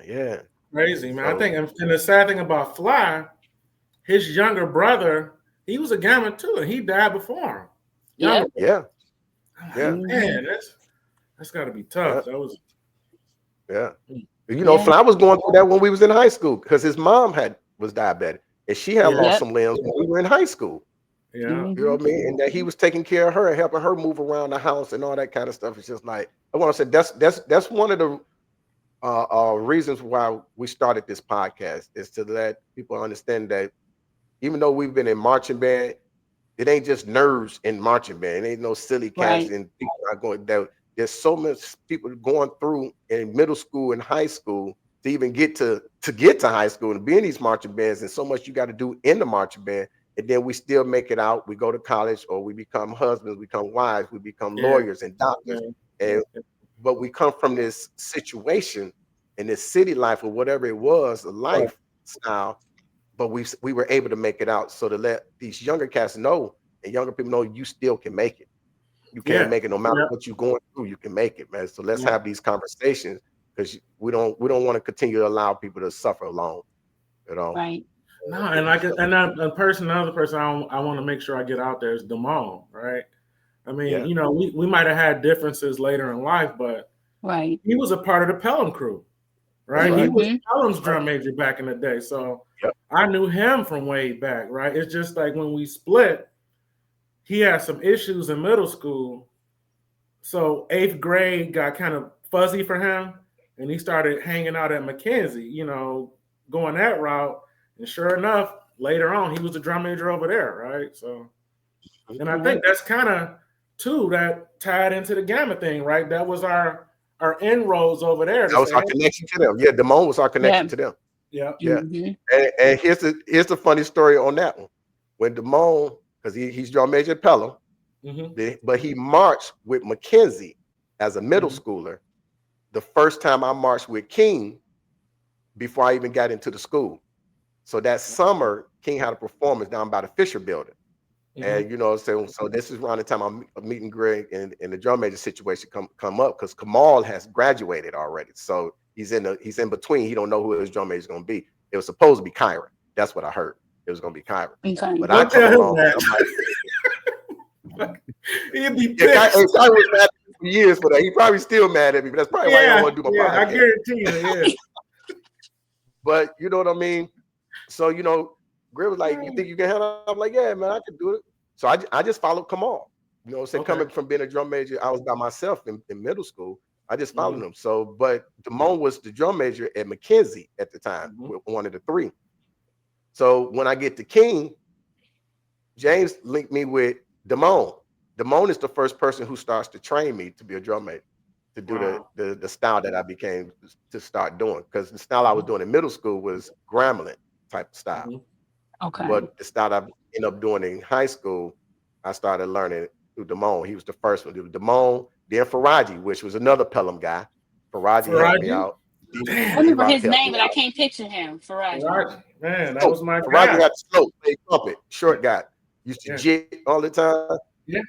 Yeah. Crazy, man. I think, and the sad thing about Fly, his younger brother, he was a gamma too, and he died before him. Yeah. Man, that's got to be tough. That was. Yeah. Fly was going through that when we was in high school because his mom was diabetic and she had lost some limbs when we were in high school. Yeah. You know what I mean? And that he was taking care of her and helping her move around the house and all that kind of stuff. It's just like, I want to say that's one of the reasons why we started this podcast is to let people understand that even though we've been in marching band, it ain't just nerds in marching band. It ain't no silly cats and people are going down. There's so much people going through in middle school and high school to even get to high school and be in these marching bands, and so much you got to do in the marching band, and then we still make it out. We go to college, or we become husbands, we become wives, we become lawyers and doctors, but we come from this situation in this city life or whatever it was, a lifestyle, but we were able to make it out. So to let these younger cats know and younger people know you still can make it. You can't make it no matter what you're going through. You can make it, man. So let's have these conversations because we don't want to continue to allow people to suffer alone. Right. No, and another person I want to make sure I get out there is Damone, right? I mean, we might have had differences later in life, but he was a part of the Pelham crew, right? He was Pelham's drum major back in the day, so I knew him from way back, right? It's just like when we split. He had some issues in middle school. So 8th grade got kind of fuzzy for him. And he started hanging out at Mackenzie, going that route. And sure enough, later on, he was the drum major over there, right? So, and I think that's kind of, too, that tied into the gamma thing, right? That was our inroads over there. That was our connection to them. Yeah, Damone was our connection to them. Yeah. And here's the funny story on that one. When Damone, because he's drum major at Pelham, but he marched with Mackenzie as a middle schooler. The first time I marched with King before I even got into the school. So that summer, King had a performance down by the Fisher building. And so this is around the time I'm meeting Greg and the drum major situation come up because Kamal has graduated already. So he's in between. He don't know who his drum major is going to be. It was supposed to be Kyron. That's what I heard. It was going to be Kyron. Okay. But I come along. He'd be pissed. Kyron was mad at me for years for that. He probably still mad at me, but that's probably why I don't want to do my podcast. I guarantee you, But you know what I mean? So, Greg was like, you think you can handle it? I'm like, yeah, man, I can do it. So I just followed Kamal. You know what I'm saying? Coming from being a drum major, I was by myself in middle school. I just followed him. So, but Damone was the drum major at McKenzie at the time, one of the three. So when I get to King, James linked me with Damone. Damone is the first person who starts to train me to be a drum major, to do the style that I became to start doing. Because the style I was doing in middle school was grambling type of style. Okay. But the style I ended up doing in high school, I started learning through Damone. He was the first one. It was Damone, then Faraji, which was another Pelham guy. Faraji helped me out. I remember his name, but I can't picture him. Faraji. Man, that was my Faraji guy. had the slope, played trumpet, short guy. Used to jit all the time. Yeah.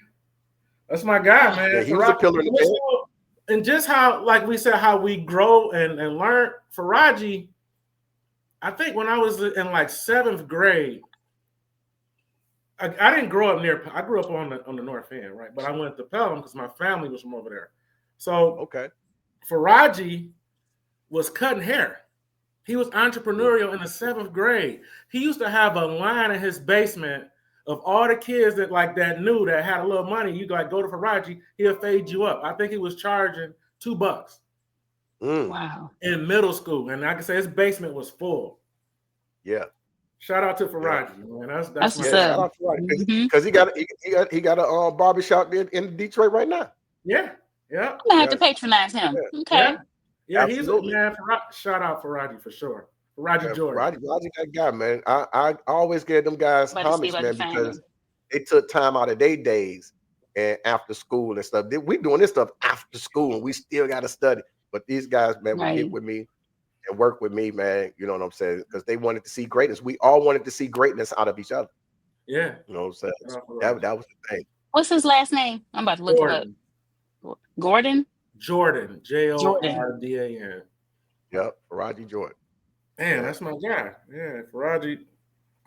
That's my guy, man. Yeah, he was a pillar in the band. And just how, like we said, how we grow and learn. Faraji, I think when I was in like 7th grade, I didn't grow up near. I grew up on the north end, right? But I went to Pelham because my family was from over there. So Faraji was cutting hair. He was entrepreneurial in the 7th grade. He used to have a line in his basement of all the kids that knew that had a little money. You like go to Faraji, he'll fade you up. I think he was charging $2. Wow. In middle school, and I can say his basement was full. Yeah. Shout out to Faraji, man. That's what's shout out to Faraji because he got a barbershop in Detroit right now. Yeah. I'm gonna have to patronize him. Yeah. Okay. Yeah, he's a man. Shout out Faraji for sure. Faraji Jordan. Faraji, that guy, man. I always give them guys homage, man, because they took time out of their days and after school and stuff. We doing this stuff after school and we still got to study. But these guys, man, would get with me and work with me, man. You know what I'm saying? Because they wanted to see greatness. We all wanted to see greatness out of each other. Yeah. You know what I'm saying? That was the thing. What's his last name? I'm about to look it up. Gordon? Jordan. Jordan. Yep. Faraji Jordan. Man, that's my guy. Yeah, Faraji.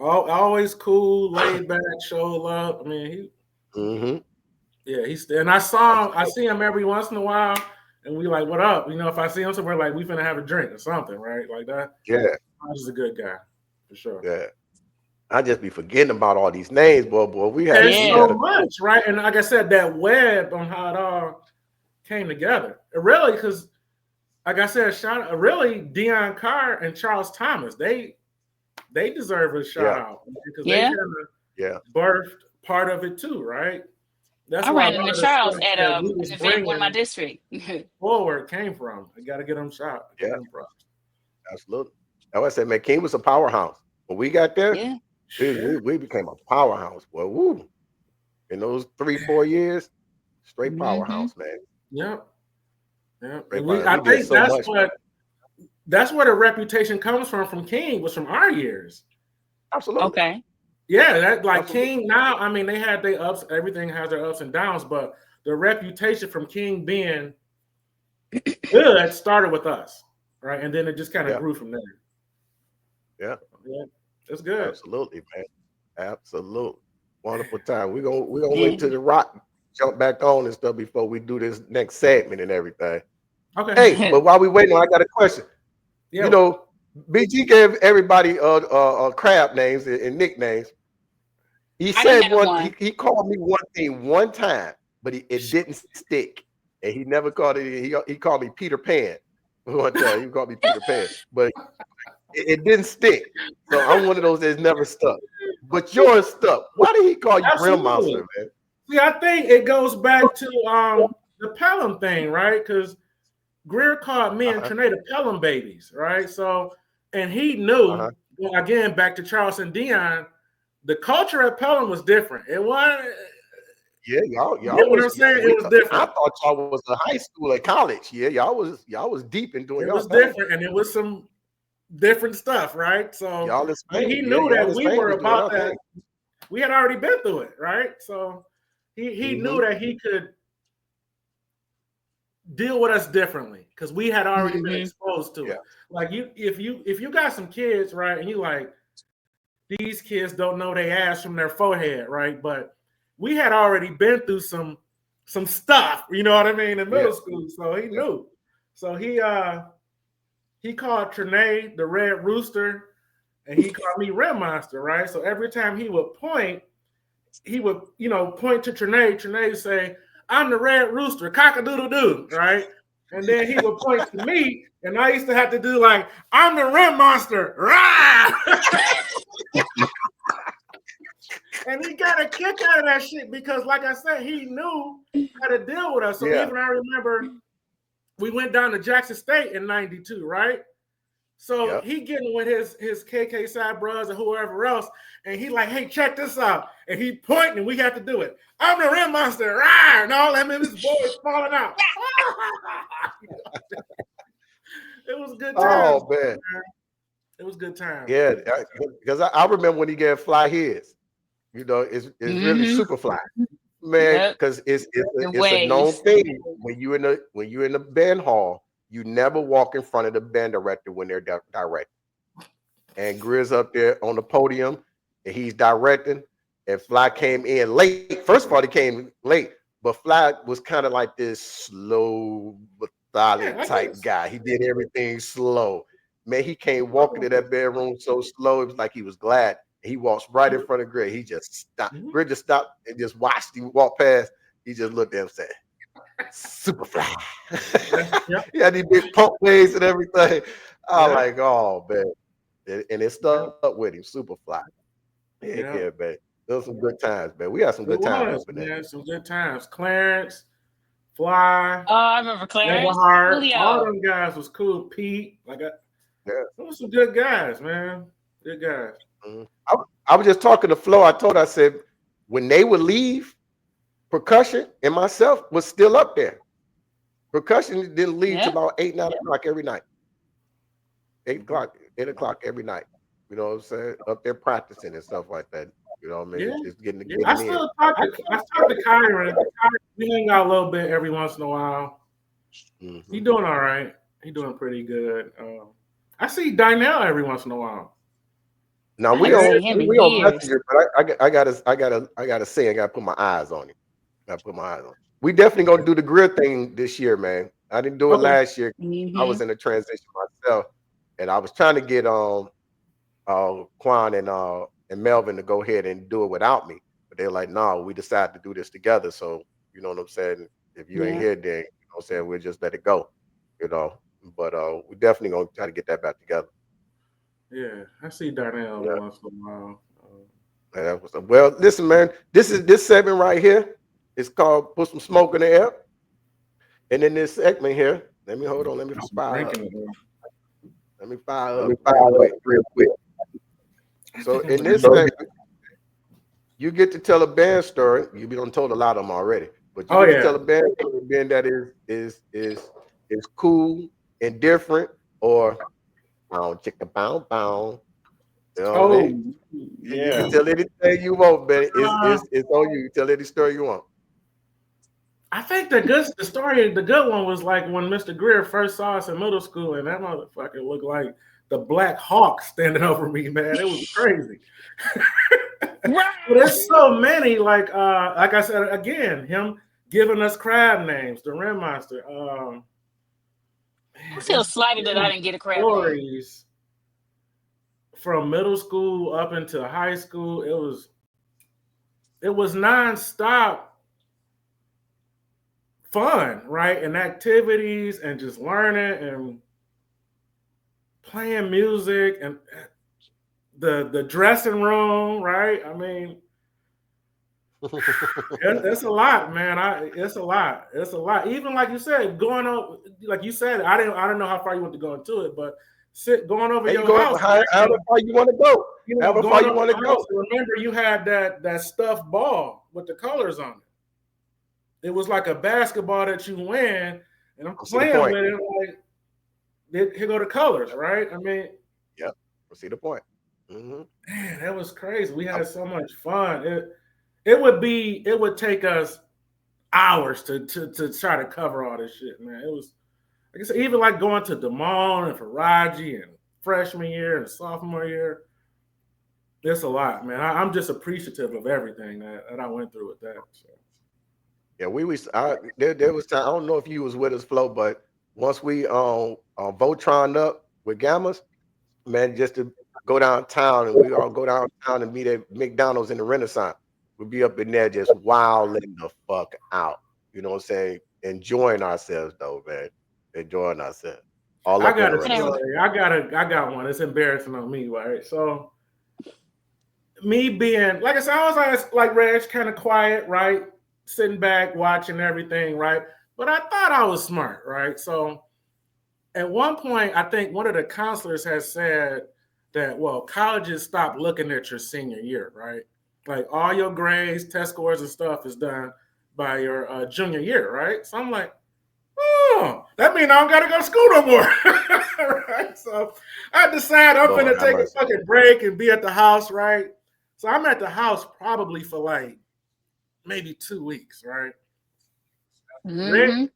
Always cool, laid back, show love. I mean, and I see him every once in a while. And we like, what up? You know, if I see him somewhere, like we finna have a drink or something, right? Like that. Yeah. He's a good guy, for sure. Yeah. I just be forgetting about all these names, boy. We had so much, right? And like I said, that web on how it all came together. Really, because like I said, really Dion Carr and Charles Thomas, they deserve a shout out because they kind of birthed part of it too, right? That's I why ran into Charles at an event in my district. Forward came from. I got to get him shot. Yeah, absolutely. I would say, man, King was a powerhouse. When we got there, we became a powerhouse. Well, woo! In those 3-4 years, straight powerhouse, man. Yep. I think that's where the reputation comes from King, was from our years. Absolutely. Okay. Yeah, that like King now, I mean, they had their ups, everything has their ups and downs, but the reputation from King being good started with us, right? And then it just kind of grew from there. Yeah. That's good. Absolutely, man. Absolute. Wonderful time. We're gonna wait till the rock jump back on and stuff before we do this next segment and everything. Okay. Hey, but while we waiting, I got a question. Yeah. You know, BG gave everybody crab names and nicknames. He said he called me one thing one time, but it didn't stick. And he never called it. He called me Peter Pan. One time he called me Peter Pan, but it didn't stick. So I'm one of those that's never stuck. But yours stuck. Why did he call you Grill Monster, man? See, I think it goes back to the Pelham thing, right? Because Greer called me and Trinae the Pelham babies, right? So, and he knew, again, back to Charles and Dion, the culture at Pelham was different. It was, y'all. You know what I'm saying? It was different. I thought y'all was a high school at college. Yeah, y'all was deep in doing. It was different, and it was some different stuff, right? So he knew that we were about that. We had already been through it, right? So he knew that he could deal with us differently because we had already been exposed to it. Like if you got some kids, right, and you like, these kids don't know their ass from their forehead, right? But we had already been through some stuff, you know what I mean, in middle school. So he knew. So he called Trinae the Red Rooster, and he called me Red Monster, right? So every time he would point, he would, point to Trinae. Trinae say, "I'm the Red Rooster, cock-a-doodle-doo," right? And then he would point to me, and I used to have to do like, "I'm the Red Monster," rah! And he got a kick out of that shit because, like I said, he knew how to deal with us. So even I remember we went down to Jackson State in '92, right? So he getting with his KK side bros and whoever else, and he like, "Hey, check this out," and he pointing, and we have to do it. "I'm the Rim Monster," rah! And all them and his boys falling out. It was good times. Oh man, it was good times. Yeah, because I remember when he gave Fly his. It's really super fly, man. Because it's a known thing when you're in the band hall, you never walk in front of the band director when they're directing. And Grizz up there on the podium, and he's directing. And Fly came in late. First of all, he came late, but Fly was kind of like this slow, methodic type guy. He did everything slow. Man, he came walking to that bedroom so slow, it was like he was glad. He walks right in front of Greg. He just stopped. Greg just stopped and just watched him walk past. He just looked at him and said, "Super fly." He had these big pump waves and everything. I was like, oh, man. And it stuck with him, super fly. Yeah, man. Those were some good times, man. We had some good times over there. Some good times. Clarence, Fly. Oh, I remember Clarence. All them guys was cool. Pete. Those some good guys, man. Good guys. Mm-hmm. I was just talking to Flo. I said, when they would leave, percussion and myself was still up there. Percussion didn't leave till about 8, 9 o'clock every night. 8 o'clock every night. You know what I'm saying? Up there practicing and stuff like that. You know what I mean? Yeah. Just getting I still talk to Kyron. We hang out a little bit every once in a while. Mm-hmm. He doing all right. He doing pretty good. I see Dynell every once in a while. Now we on Messenger, but I gotta say, I gotta put my eyes on him. We definitely gonna do the grill thing this year, man. I didn't do it last year. Mm-hmm. I was in a transition myself, and I was trying to get Quan and Melvin to go ahead and do it without me, but they're like, "No, we decided to do this together." So you know what I'm saying? If you ain't here, then you know what I'm saying, we'll just let it go, But we definitely gonna try to get that back together. Yeah, I see Darnell once in a while. Well, listen, man. This segment right here is called "Put Some Smoke in the Air," and in this segment here, let me fire up. Let me fire up real quick. So in this segment, you get to tell a band story. You've been told a lot of them already, but you get to tell a band that is cool and different, or chicka bow bow. You know what I mean? You can tell anything you want, man. It's on you. Tell any story you want. I think the good one was like when Mr. Greer first saw us in middle school, and that motherfucker looked like the Black Hawk standing over me, man. It was crazy. But there's so many, like I said again, him giving us crab names, the Rim Monster. I feel slighted that I didn't get a crab name. From middle school up into high school, it was nonstop fun, right? And activities and just learning and playing music and the dressing room, right? I mean, it's a lot, man. It's a lot. Even like you said, going on, like you said, I don't know how far you want to go into it, but going over your house. However far you want to go. However far you want to go. Remember, you had that stuffed ball with the colors on it. It was like a basketball that you win, and I'm playing with it. Like, here go the colors, right? I mean, yep. I see the point. Mm-hmm. Man, that was crazy. We had so much fun. It would take us hours to try to cover all this shit, man. It was, like I said, even like going to Damone and Faraji and freshman year and sophomore year. It's a lot, man. I'm just appreciative of everything that I went through with that. So. Yeah, there was time. I don't know if you was with us, Flo, but once we Voltron up with Gammas, man, just to go downtown and we all go downtown and meet at McDonald's in the Renaissance. We'll be up in there just wilding the fuck out. You know what I'm saying? Enjoying ourselves though, man. Enjoying ourselves. All I up got in a the story. I got one. It's embarrassing on me, right? So me being, like I said, I was always like Reg, kind of quiet, right? Sitting back, watching everything, right? But I thought I was smart, right? So at one point, I think one of the counselors has said that, well, colleges stop looking at your senior year, right? Like all your grades, test scores, and stuff is done by your junior year, right? So I'm like, oh, that means I don't got to go to school no more, right? So I decide I'm going to take a fucking break and be at the house, right? So I'm at the house probably for like maybe 2 weeks, right? Rick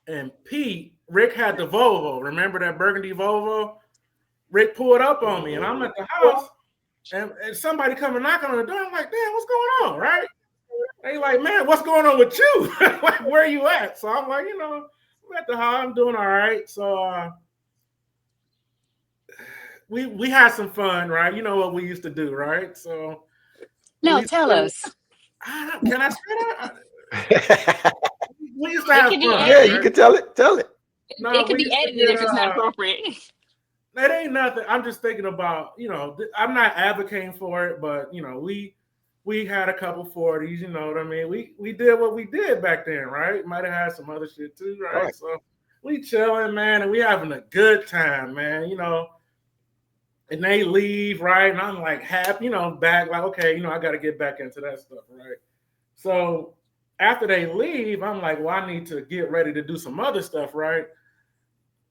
and Pete, Rick had the Volvo. Remember that burgundy Volvo? Rick pulled up on me, and I'm at the house, and somebody coming knocking on the door. I'm like, damn, what's going on, right? They like, man, what's going on with you? Like, where are you at? So I'm like, I'm at the house. I'm doing all right. So we had some fun, right? You know what we used to do, right? So no, tell us. Can I say that? We used to have fun. Yeah, you can tell it. Tell it. No, it could be edited if it's not appropriate. That ain't nothing. I'm just thinking about, I'm not advocating for it, but we had a couple 40s, you know what I mean? We did what we did back then, right? Might have had some other shit too, right? So we chilling, man, and we having a good time, man, and they leave, right? And I'm like happy, back, like, okay, I got to get back into that stuff, right? So after they leave, I'm like, well, I need to get ready to do some other stuff, right?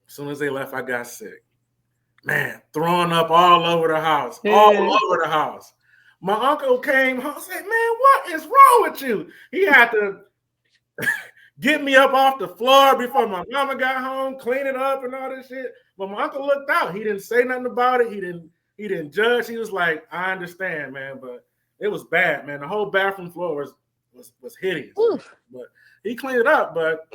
As soon as they left, I got sick. Man, throwing up all over the house, all over the house. My uncle came home and said, man, what is wrong with you? He had to get me up off the floor before my mama got home, clean it up and all this shit. But my uncle looked out. He didn't say nothing about it. He didn't judge. He was like, I understand, man, but it was bad, man. The whole bathroom floor was hideous. But he cleaned it up, but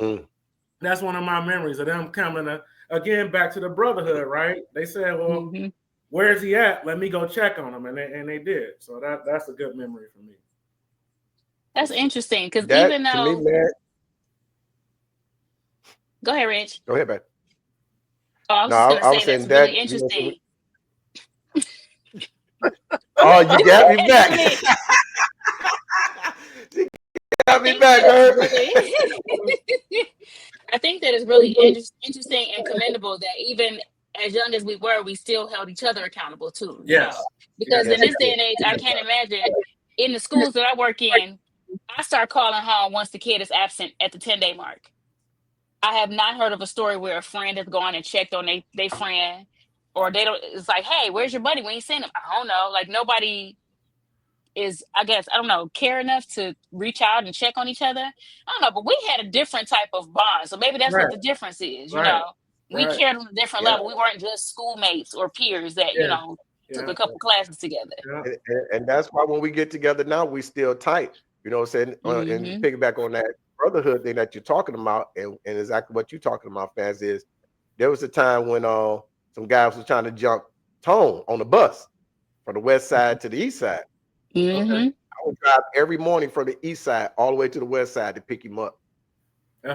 that's one of my memories of them coming again back to the brotherhood, right? They said, well, where's he at? Let me go check on him. And they did. So that's a good memory for me. That's interesting. Because even though to me, man, go ahead, Rich. Go ahead, man. Oh, I was saying that's really interesting. Oh, you got me back. You got me back, Herb. I think that is really interesting and commendable that even as young as we were, we still held each other accountable too. Yes. Because in this day and age, I can't imagine in the schools that I work in, I start calling home once the kid is absent at the 10-day mark. I have not heard of a story where a friend has gone and checked on their friend, or they don't. It's like, hey, where's your buddy? We ain't seen him. I don't know. Like nobody is, I guess, I don't know, care enough to reach out and check on each other. I don't know, but we had a different type of bond. So maybe that's what the difference is. We cared on a different level. We weren't just schoolmates or peers that took a couple classes together. And that's why when we get together now, we still tight. You know what I'm saying? And piggyback on that brotherhood thing that you're talking about, and exactly what you're talking about, fans, is there was a time when some guys were trying to jump Tone on the bus from the west side to the east side. I would drive every morning from the east side all the way to the west side to pick him up.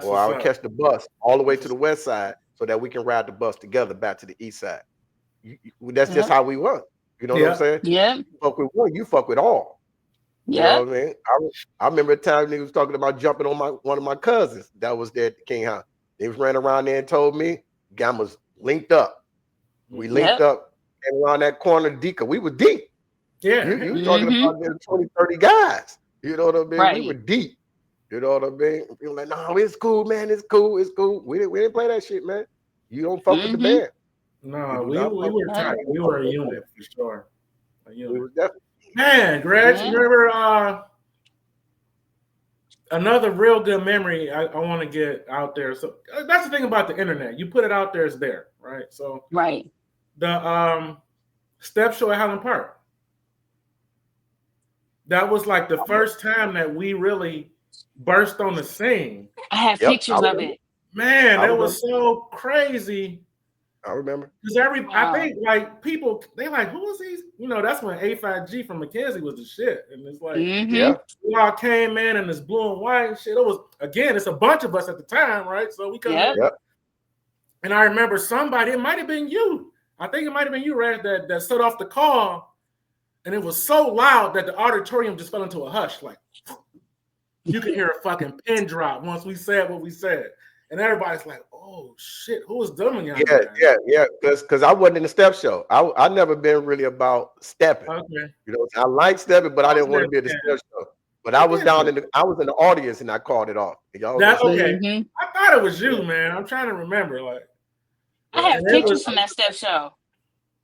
Or I would catch the bus all the way to the west side so that we can ride the bus together back to the east side. That's just how we were. You know what I'm saying? Yeah. You fuck with one, you fuck with all. You know what I mean? I remember a time they was talking about jumping on one of my cousins that was there at the King House. They was ran around there and told me Gamma's linked up. We linked up and around that corner Deca. We were deep. Yeah. You were talking about 20, 30 guys. You know what I mean? Right. We were deep. You know what I mean? People like, no, it's cool, man. It's cool. It's cool. We didn't play that shit, man. You don't fuck with the band. No, we were tight. We were a unit for sure. A unit. We were definitely. Man, Greg, you remember another real good memory I want to get out there. So that's the thing about the internet. You put it out there, it's there, right? So the step show at Highland Park. That was like the first time that we really burst on the scene. I have pictures of it. Man, that was so crazy. I remember. Because I think like people, they like, who is he? You know, that's when A5G from McKenzie was the shit. And it's like, yeah, we all came in and it's blue and white and shit. It was, again, it's a bunch of us at the time, right? So we come in. And I remember somebody, it might have been you. I think it might have been you, Raj, that set off the call. And it was so loud that the auditorium just fell into a hush. Like, you could hear a fucking pin drop once we said what we said. And everybody's like, oh, shit, who was doing y'all? Yeah. Because I wasn't in the step show. I never been really about stepping. Okay. You know, I like stepping, but I didn't want to be at the step show. But I was down in the audience and I called it off. Y'all okay. I thought it was you, man. I'm trying to remember. Like, I have pictures from that step show.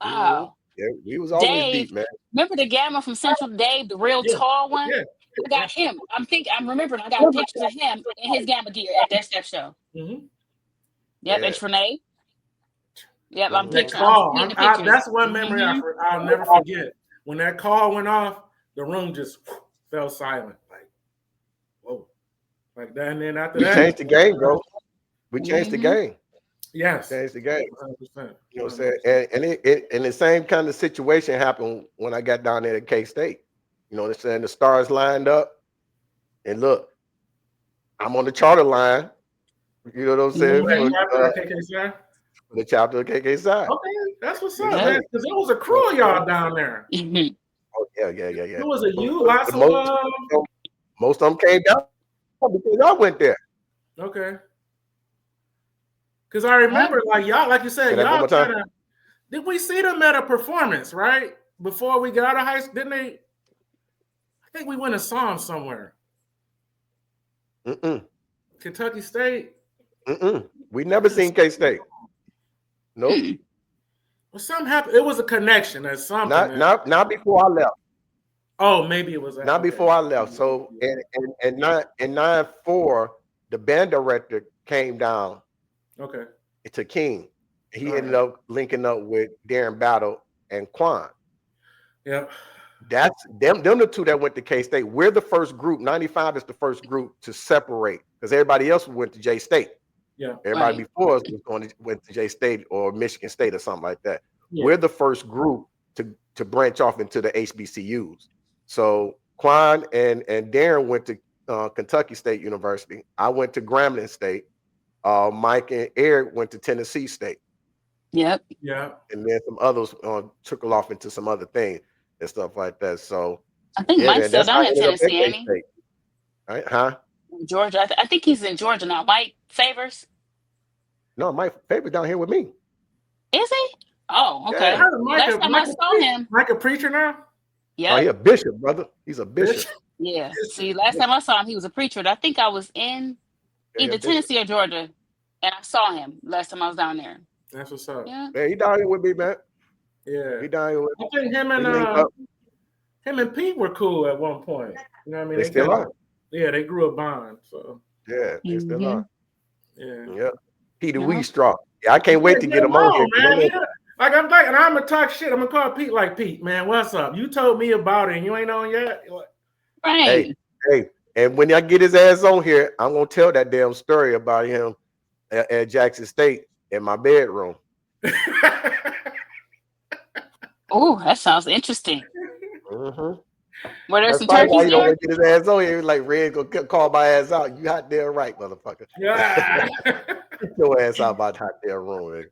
Wow. Yeah, we was always deep, man. Remember the Gamma from Central, Dave, the real tall one? Yeah. I got him. I'm remembering. I got pictures of him in his Gamma gear at that step show. Yep, and Trinae. Yep, I'm picturing. That's one memory I'll never forget. When that call went off, the room just fell silent. Like, whoa. Like that, and then after that. We changed the game, bro. We changed the game. Yes. Changed the game. 100%. You know what I'm saying? And the same kind of situation happened when I got down there at K-State. You know what I'm saying? The stars lined up. And look, I'm on the charter line. You know what I'm saying? The chapter of KK-Side. Okay, that's what's up, man. Because there was a crew of y'all down there. Oh, yeah. Who was it? You? Lots of most of them came down because I went there. Okay. Because I remember, like y'all, like you said, y'all kind of, did we see them at a performance, right? Before we got out of high school, didn't they? I think we went and saw them somewhere. Kentucky State. We never seen K-State. Nope. Well, something happened. It was a connection or something. Not before I left. Oh, maybe it was not before I left. So in 9-4, the band director came down. Okay. To King. He ended up linking up with Darren Battle and Quan. Yeah. That's them the two that went to K-State. We're the first group. 95 is the first group to separate because everybody else went to J-State. Yeah. Everybody before us went to J-State or Michigan State or something like that. Yeah. We're the first group to branch off into the HBCUs. So Quan and Darren went to Kentucky State University. I went to Grambling State. Mike and Eric went to Tennessee State. Yep. Yeah. And then some others trickle off into some other things and stuff like that. So I think Mike's still down in Tennessee, ain't he? Right? Huh? Georgia. I think he's in Georgia now. Mike Favors? No, Mike Favors down here with me. Is he? Oh, okay. Yeah. Last time I saw him. Mike a preacher now? Yeah. Oh, he's a bishop, brother. He's a bishop. Yeah. See, last time I saw him, he was a preacher. I think I was in either Tennessee or Georgia, and I saw him last time I was down there. That's what's up. Yeah, he down here with me, man. Yeah, he down here with me. I think him and Pete were cool at one point. You know what I mean? They still are. Yeah, they grew a bond. So yeah, they still are. Yeah. Peter Weestraw. Yeah, I can't wait to get him on here, man. Like I'm like, and I'm gonna talk shit. I'm gonna call Pete like, Pete, man, what's up? You told me about it, and you ain't on yet. Like, right. Hey. And when I get his ass on here, I'm gonna tell that damn story about him at Jackson State in my bedroom. Oh, that sounds interesting. Mm-hmm. Were there some turkeys there? Get his ass on here like Red gonna call my ass out. You hot damn right, motherfucker. Yeah. Get your ass out about hot damn room.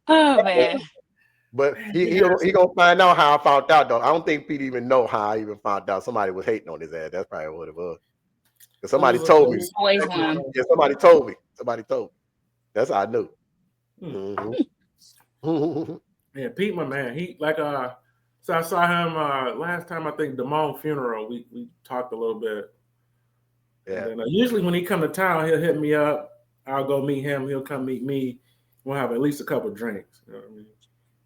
Oh man. But he gonna find out how I found out though. I don't think Pete even know how I even found out. Somebody was hating on his ass. That's probably what it was. Somebody told me. Yeah, somebody told me. That's how I knew. Mm-hmm. Yeah, Pete, my man. He like so I saw him last time. I think Damone funeral. We talked a little bit. Yeah. And, usually when he come to town, he'll hit me up. I'll go meet him. He'll come meet me. We'll have at least a couple of drinks. You know what I mean?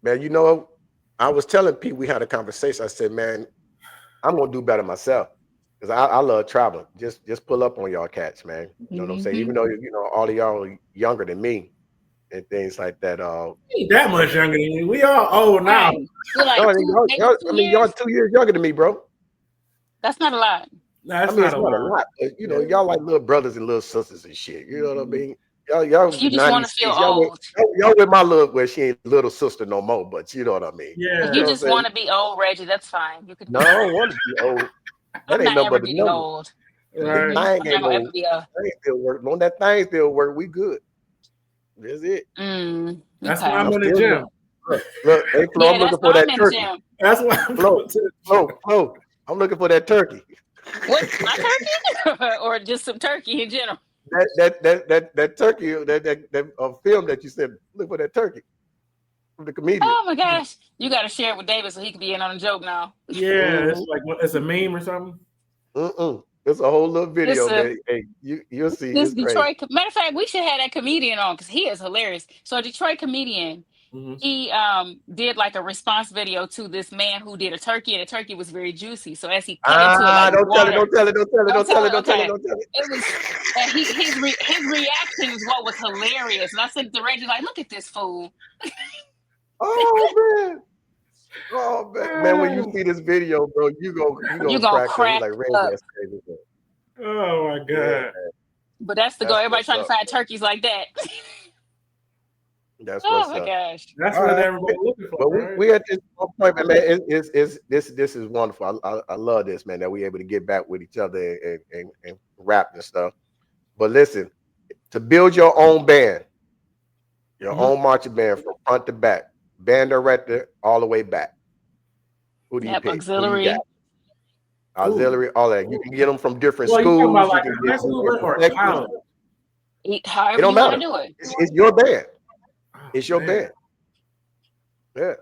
Man, you know, I was telling Pete, we had a conversation. I said, man, I'm gonna do better myself because I love traveling. Just pull up on y'all cats, man. You know what I'm saying? Even though all of y'all are younger than me and things like that. Ain't that much younger than you. We all old now. Like y'all 2 years younger than me, bro. That's not a lot. No, that's not a lot. Y'all like little brothers and little sisters and shit. You know what I mean? y'all If you just want to feel 96. old. Y'all with my look where she ain't little sister no more, but you know what I mean. Yeah. If you just want to be old, Reggie, that's fine. You could. No, I don't want to be old. That I'm ain't not nothing ever but the getting number. old. Right. The thing I'm ain't not no. ever be a. Thing still work. Long that thing still work, we good. That's it. That's Okay. why I'm in the gym. Look, hey Flo, Yeah, I'm looking that's for why that I'm in the turkey. gym. That's why I'm going to the gym. Flo, I'm looking for that turkey. What, my turkey, or just some turkey in general? That turkey, that film that you said. Look for that turkey from the comedian. Oh my gosh, you got to share it with David so he can be in on the joke now. Yeah, it's like it's a meme or something. It's a whole little video, It's a- man. Hey, you'll see. This It's crazy. Detroit, matter of fact, we should have that comedian on because he is hilarious. So a Detroit comedian, he did like a response video to this man who did a turkey, and the turkey was very juicy. So as he cut into it, like Don't water, tell it. okay. It was, and his reaction is what was hilarious. And I said to Reggie, like, look at this fool. Oh man, when you see this video, bro, you gonna crack up. Like, Ray, that's crazy, bro. Oh my god! Yeah, but that's the goal. Everybody trying to find turkeys like that. That's oh my gosh! That's what everybody's looking for. But right? we at this point, man. This is wonderful. I love this, man. That we able to get back with each other and rap and stuff. But listen, to build your own band, your own marching band from front to back, band director all the way back. Who do you pick? Auxiliary. Auxiliary, all that. You can get them from different schools. You about like can high school or college? However you want to do it. It's your band. It's your band. Yeah.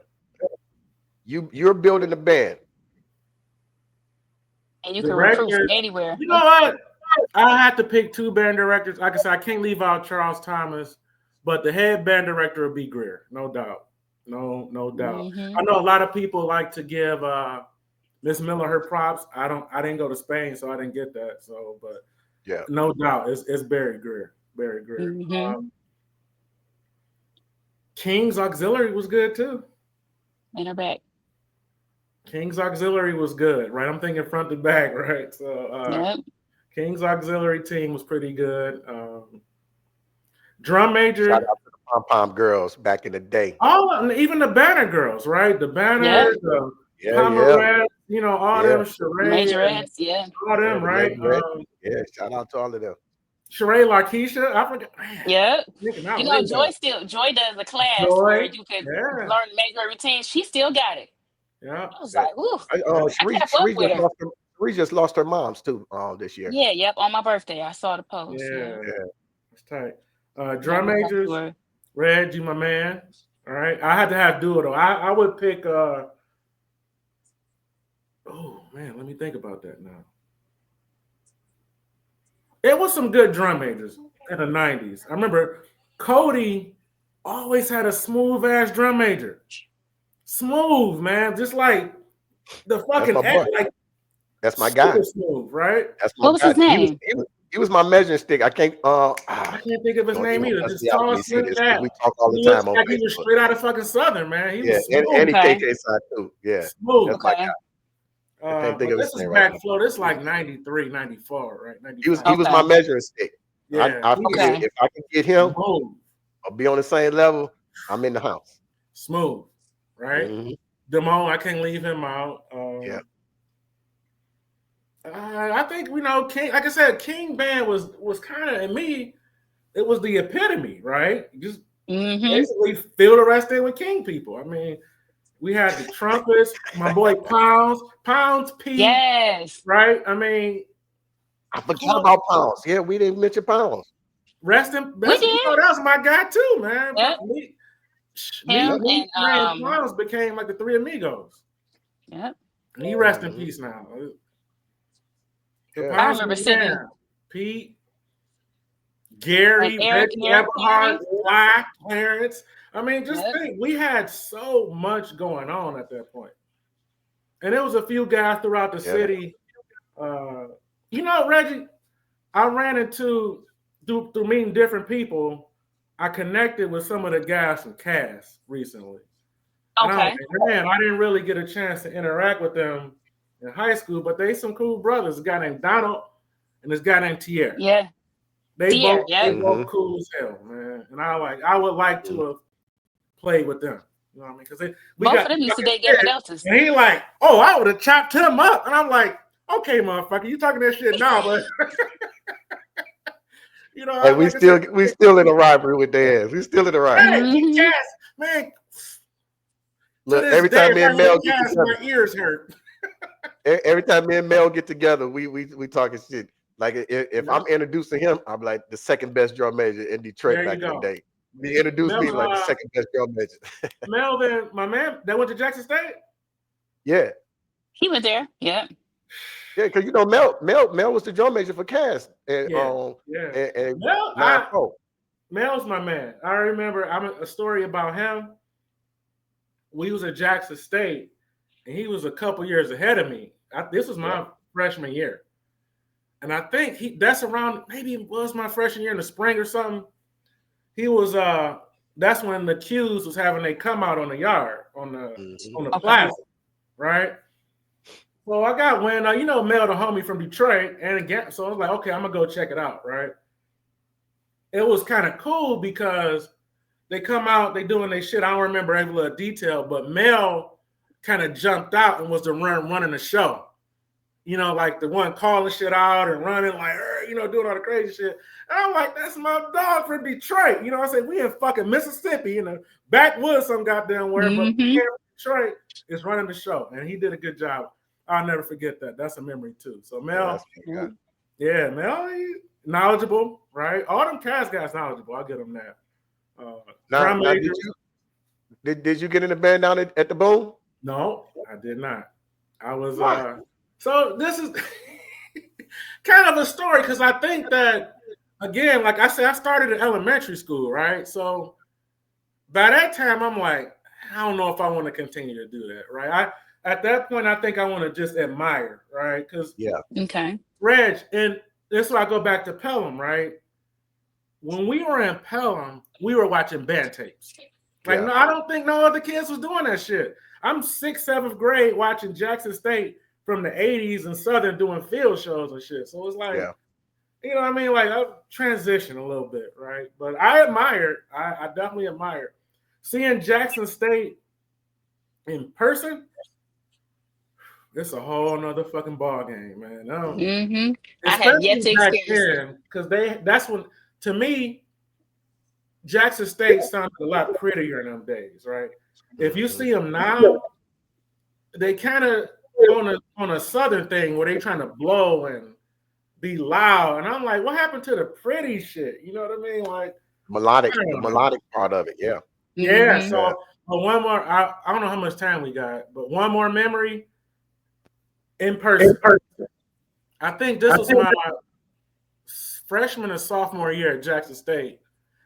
You're building a band. And you can recruit from anywhere. You know what? I have to pick two band directors. Like I said, I can't leave out Charles Thomas, but the head band director will be Greer, no doubt. No doubt. I know a lot of people like to give Miss Miller her props. I didn't go to Spain, so I didn't get that. So, but yeah, no doubt, it's Barry Greer. Barry Greer. King's Auxiliary was good too. And her back. King's Auxiliary was good, right? I'm thinking front to back, right? So King's Auxiliary team was pretty good. Drum major. Shout out to the Pom Pom girls back in the day. Oh, even the Banner girls, right? The Banner, the Camarades, all them, Sheree, Majorettes, all them, right? Shout out to all of them. Sheree, Larkeisha, I forgot. Yeah, Joy does a class where you could learn major routines. She still got it. Yeah, I was like, ooh. Sheree just lost her mom's too this year. Yeah, yep. On my birthday, I saw the post. Yeah. It's tight. Drum majors, Reg, you my man. All right, I had to have duo though. I would pick. Oh man, let me think about that now. It was some good drum majors in the 90s. I remember Cody always had a smooth ass drum major. Smooth, man. Just like the fucking that's my guy. Smooth, right? What was his name? He was my measuring stick. I can't think of his name either. Just tall, slim cat. We talk all the time. Like he was straight out of fucking Southern, man. He was smooth. And he KK side too. Yeah. Smooth. That's my guy. I can't think of his name right now. This is like 93, 94, right? 95. He was my measuring stick. Yeah. If I can get him or be on the same level, I'm in the house. Smooth, right? Damone, I can't leave him out. I think King. Like I said, King Band was kind of, in me, it was the epitome, right? Just basically fill the rest in with King people. I mean, we had the trumpets, my boy Pounds P. Yes. Right? I mean, I forgot about Pounds. Yeah, we didn't mention Pounds. That was my guy too, man. Yep. Me and Pounds became like the three amigos. Yep. And he rest in peace now. I remember sitting Pete, Gary, Reggie Eberhard, Black, Clarence. I mean, just think, we had so much going on at that point. And there was a few guys throughout the city. Reggie, I ran into, through meeting different people, I connected with some of the guys from Cass recently. Okay. And I didn't really get a chance to interact with them in high school, but they some cool brothers. This guy named Donald and this guy named Thierry. Yeah. They both cool as hell, man. And I would like to have played with them. You know what I mean? Because both of them used to date Gary Deltas. And he like, oh, I would have chopped him up. And I'm like, okay, motherfucker, you talking that shit now, but you know, hey, we still in a rivalry with Daz. We still in a rivalry. Yes, man. Look, every time me and Mel get together, my ears hurt. Every time me and Mel get together, we talking shit. Like if I'm introducing him, I'm like the second best drum major in Detroit back in the day. He introduced me like the second best drum major. Melvin, my man, that went to Jackson State. Yeah, he went there. Yeah. Yeah, because you know Mel was the drum major for Cass. And, Mel's my man. I remember a story about him. We was at Jackson State, and he was a couple years ahead of me. This was my freshman year. And I think that's around, maybe it was my freshman year in the spring or something. He was that's when the Qs was having they come out on the yard, on the plaza, right? So I got wind, you know, Mel the homie from Detroit, and again, so I was like, okay, I'm gonna go check it out, right? It was kind of cool because they come out, they doing their shit. I don't remember every little detail, but Mel kind of jumped out and was the running the show. You know, like the one calling shit out and running, like, you know, doing all the crazy shit. And I'm like, that's my dog from Detroit. You know, I said, we in fucking Mississippi, in the backwoods, some goddamn where, but Detroit is running the show. And he did a good job. I'll never forget that. That's a memory too. So Mel, Mel, he's knowledgeable, right? All them Cass guys knowledgeable. I'll give them that. Now did you get in the band down at the Boom? No, I did not. I was so this is kind of a story because I think that, again, like I said, I started in elementary school, right? So by that time, I'm like, I don't know if I want to continue to do that, right? At that point, I think I want to just admire, right? Because Reg, and this is why I go back to Pelham, right? When we were in Pelham, we were watching band tapes. Like, no, I don't think no other kids was doing that shit. I'm 6th, 7th grade watching Jackson State from the 80s and Southern doing field shows and shit. So it's like, you know what I mean? Like, I transitioned a little bit, right? But I definitely admired seeing Jackson State in person. It's a whole nother fucking ball game, man. I had yet to experience because that's when, to me, Jackson State sounded a lot prettier in them days, right? If you see them now, they kind of on a Southern thing where they trying to blow and be loud, and I'm like, what happened to the pretty shit? You know what I mean? Like the melodic part of it, So one more. I don't know how much time we got, but one more memory. In person. I think this was my freshman and sophomore year at Jackson State.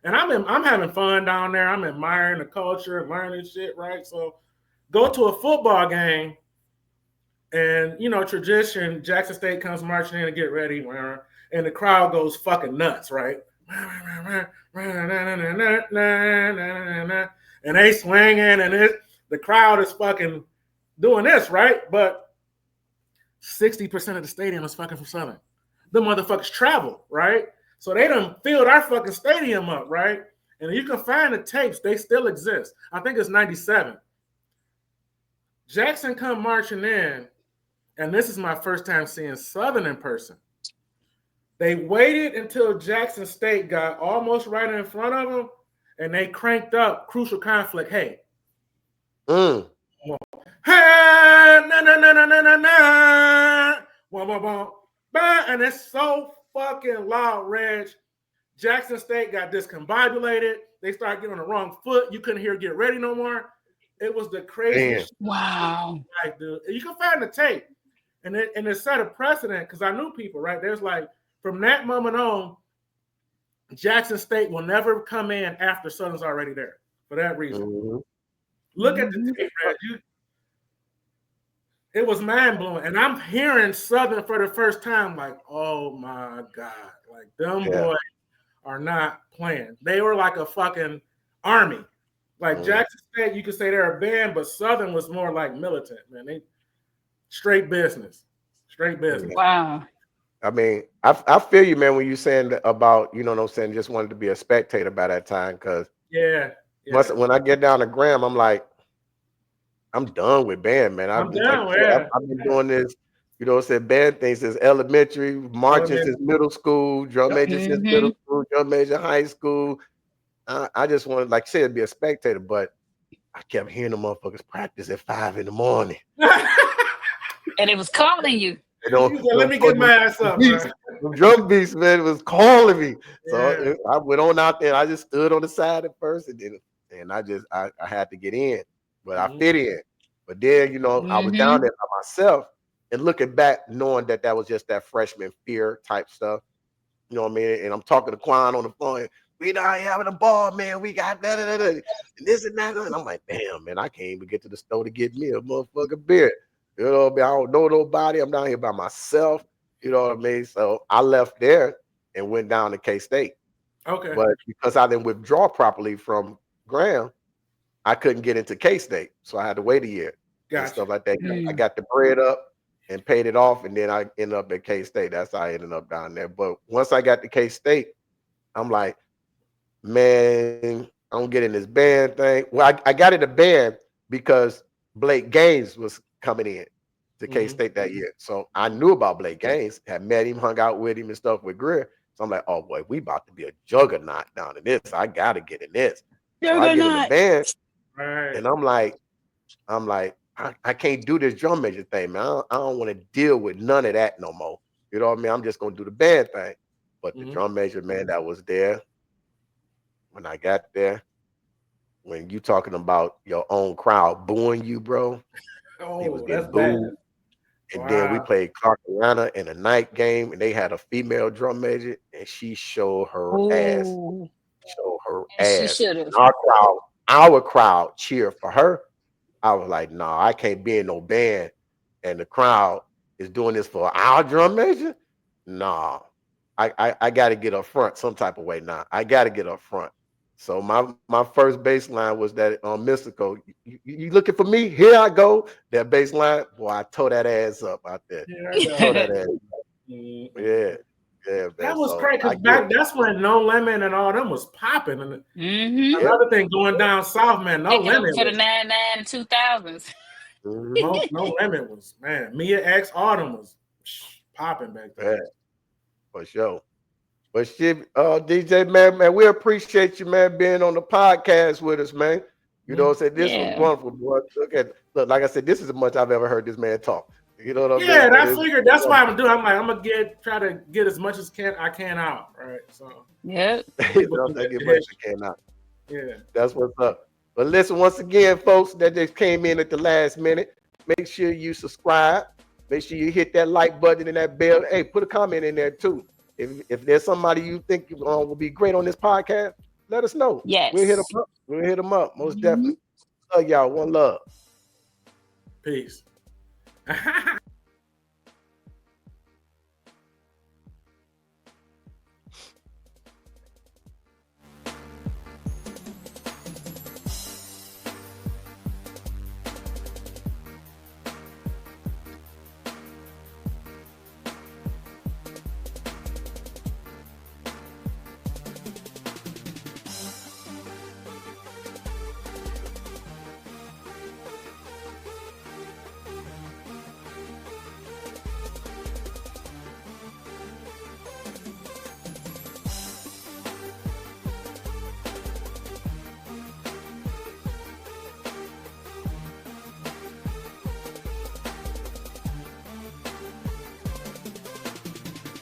And I'm having fun down there. I'm admiring the culture and learning shit, right? So go to a football game and, you know, tradition, Jackson State comes marching in to get ready, and the crowd goes fucking nuts, right? And they swinging and the crowd is fucking doing this, right? But 60% of the stadium is fucking from Southern. The motherfuckers travel, right? So they done filled our fucking stadium up, right? And you can find the tapes. They still exist. I think it's 97. Jackson come marching in, and this is my first time seeing Southern in person. They waited until Jackson State got almost right in front of them, and they cranked up Crucial Conflict. Hey. Hey, na na na na na na na, and it's so fucking loud, Reg. Jackson State got discombobulated. They started getting on the wrong foot. You couldn't hear "Get Ready" no more. It was the craziest. Wow, like, dude, you can find the tape, and it set a precedent because I knew people. Right, there's like from that moment on, Jackson State will never come in after Southern's already there for that reason. Look at the tape, Reg. It was mind-blowing. And I'm hearing Southern for the first time, like, oh my God. Like, them boys are not playing. They were like a fucking army. Like Jackson State, you could say they're a band, but Southern was more like militant, man. They straight business. Wow. I mean, I feel you, man, when you saying about, you know what I'm saying, just wanted to be a spectator by that time, because when I get down to Graham, I'm like, I'm done with band, man. I've been doing this, you know, said band things since elementary, marching since middle school, drum major since middle school, drum major high school. I just wanted, like I said, be a spectator, but I kept hearing the motherfuckers practice at 5 a.m. And it was calling you. Let me get my ass up. The drum beats, man, was calling me. So I went on out there. I just stood on the side at first, and I had to get in, but I fit in. But then, you know, I was down there by myself, and looking back, knowing that was just that freshman fear type stuff. You know what I mean? And I'm talking to Quan on the phone. We not having a ball, man. We got that, and this and that. And I'm like, damn, man, I can't even get to the store to get me a motherfucking beer. You know what I mean? I don't know nobody. I'm down here by myself. You know what I mean? So I left there and went down to K-State. Okay. But because I didn't withdraw properly from Graham, I couldn't get into K-State. So I had to wait a year and stuff like that. I got the bread up and paid it off, and then I ended up at K-State. That's how I ended up down there. But once I got to K-State, I'm like, man, I'm getting this band thing. Well, I got in a band because Blake Gaines was coming in to K-State that year. So I knew about Blake Gaines, had met him, hung out with him and stuff with Greer. So I'm like, oh boy, we about to be a juggernaut down in this. I got to get in this. So I get in the band, and I'm like, I can't do this drum major thing, man. I don't want to deal with none of that no more. You know what I mean? I'm just going to do the band thing. But the drum major, man, that was there. When I got there, when you talking about your own crowd booing you, bro, he was getting booed. And then we played Clark-Atlanta in a night game, and they had a female drum major, and she showed her ass. Showed her ass. She should have. Our crowd cheered for her. I was like, nah, I can't be in no band, and the crowd is doing this for our drum major. Nah, I got to get up front some type of way. Now I got to get up front. So my first bass line was that Mystical. You looking for me? Here I go. That bass line, boy, I tore that ass up out there. Tore that ass up. Yeah. Man. That was crazy, because that's when No Limit and all them was popping. And another thing going down south, man, No Limit for the 99 2000s. No Limit was, man. Mia X Autumn was popping back then. Yeah, for sure. But shit, DJ, man, we appreciate you, man, being on the podcast with us, man. You know what I'm saying? This was wonderful, boy. Look, like I said, this is as much I've ever heard this man talk. You know what I'm saying? Yeah, I figured that's why I'm doing. I'm like, I'm gonna try to get as much as I can out, right? So get much as I can out. Yeah, that's what's up. But listen, once again, folks, that just came in at the last minute, make sure you subscribe. Make sure you hit that like button and that bell. Hey, put a comment in there too. If there's somebody you think will be great on this podcast, let us know. Yes. We'll hit them up. We'll hit them up, most definitely. Love y'all. One love. Peace.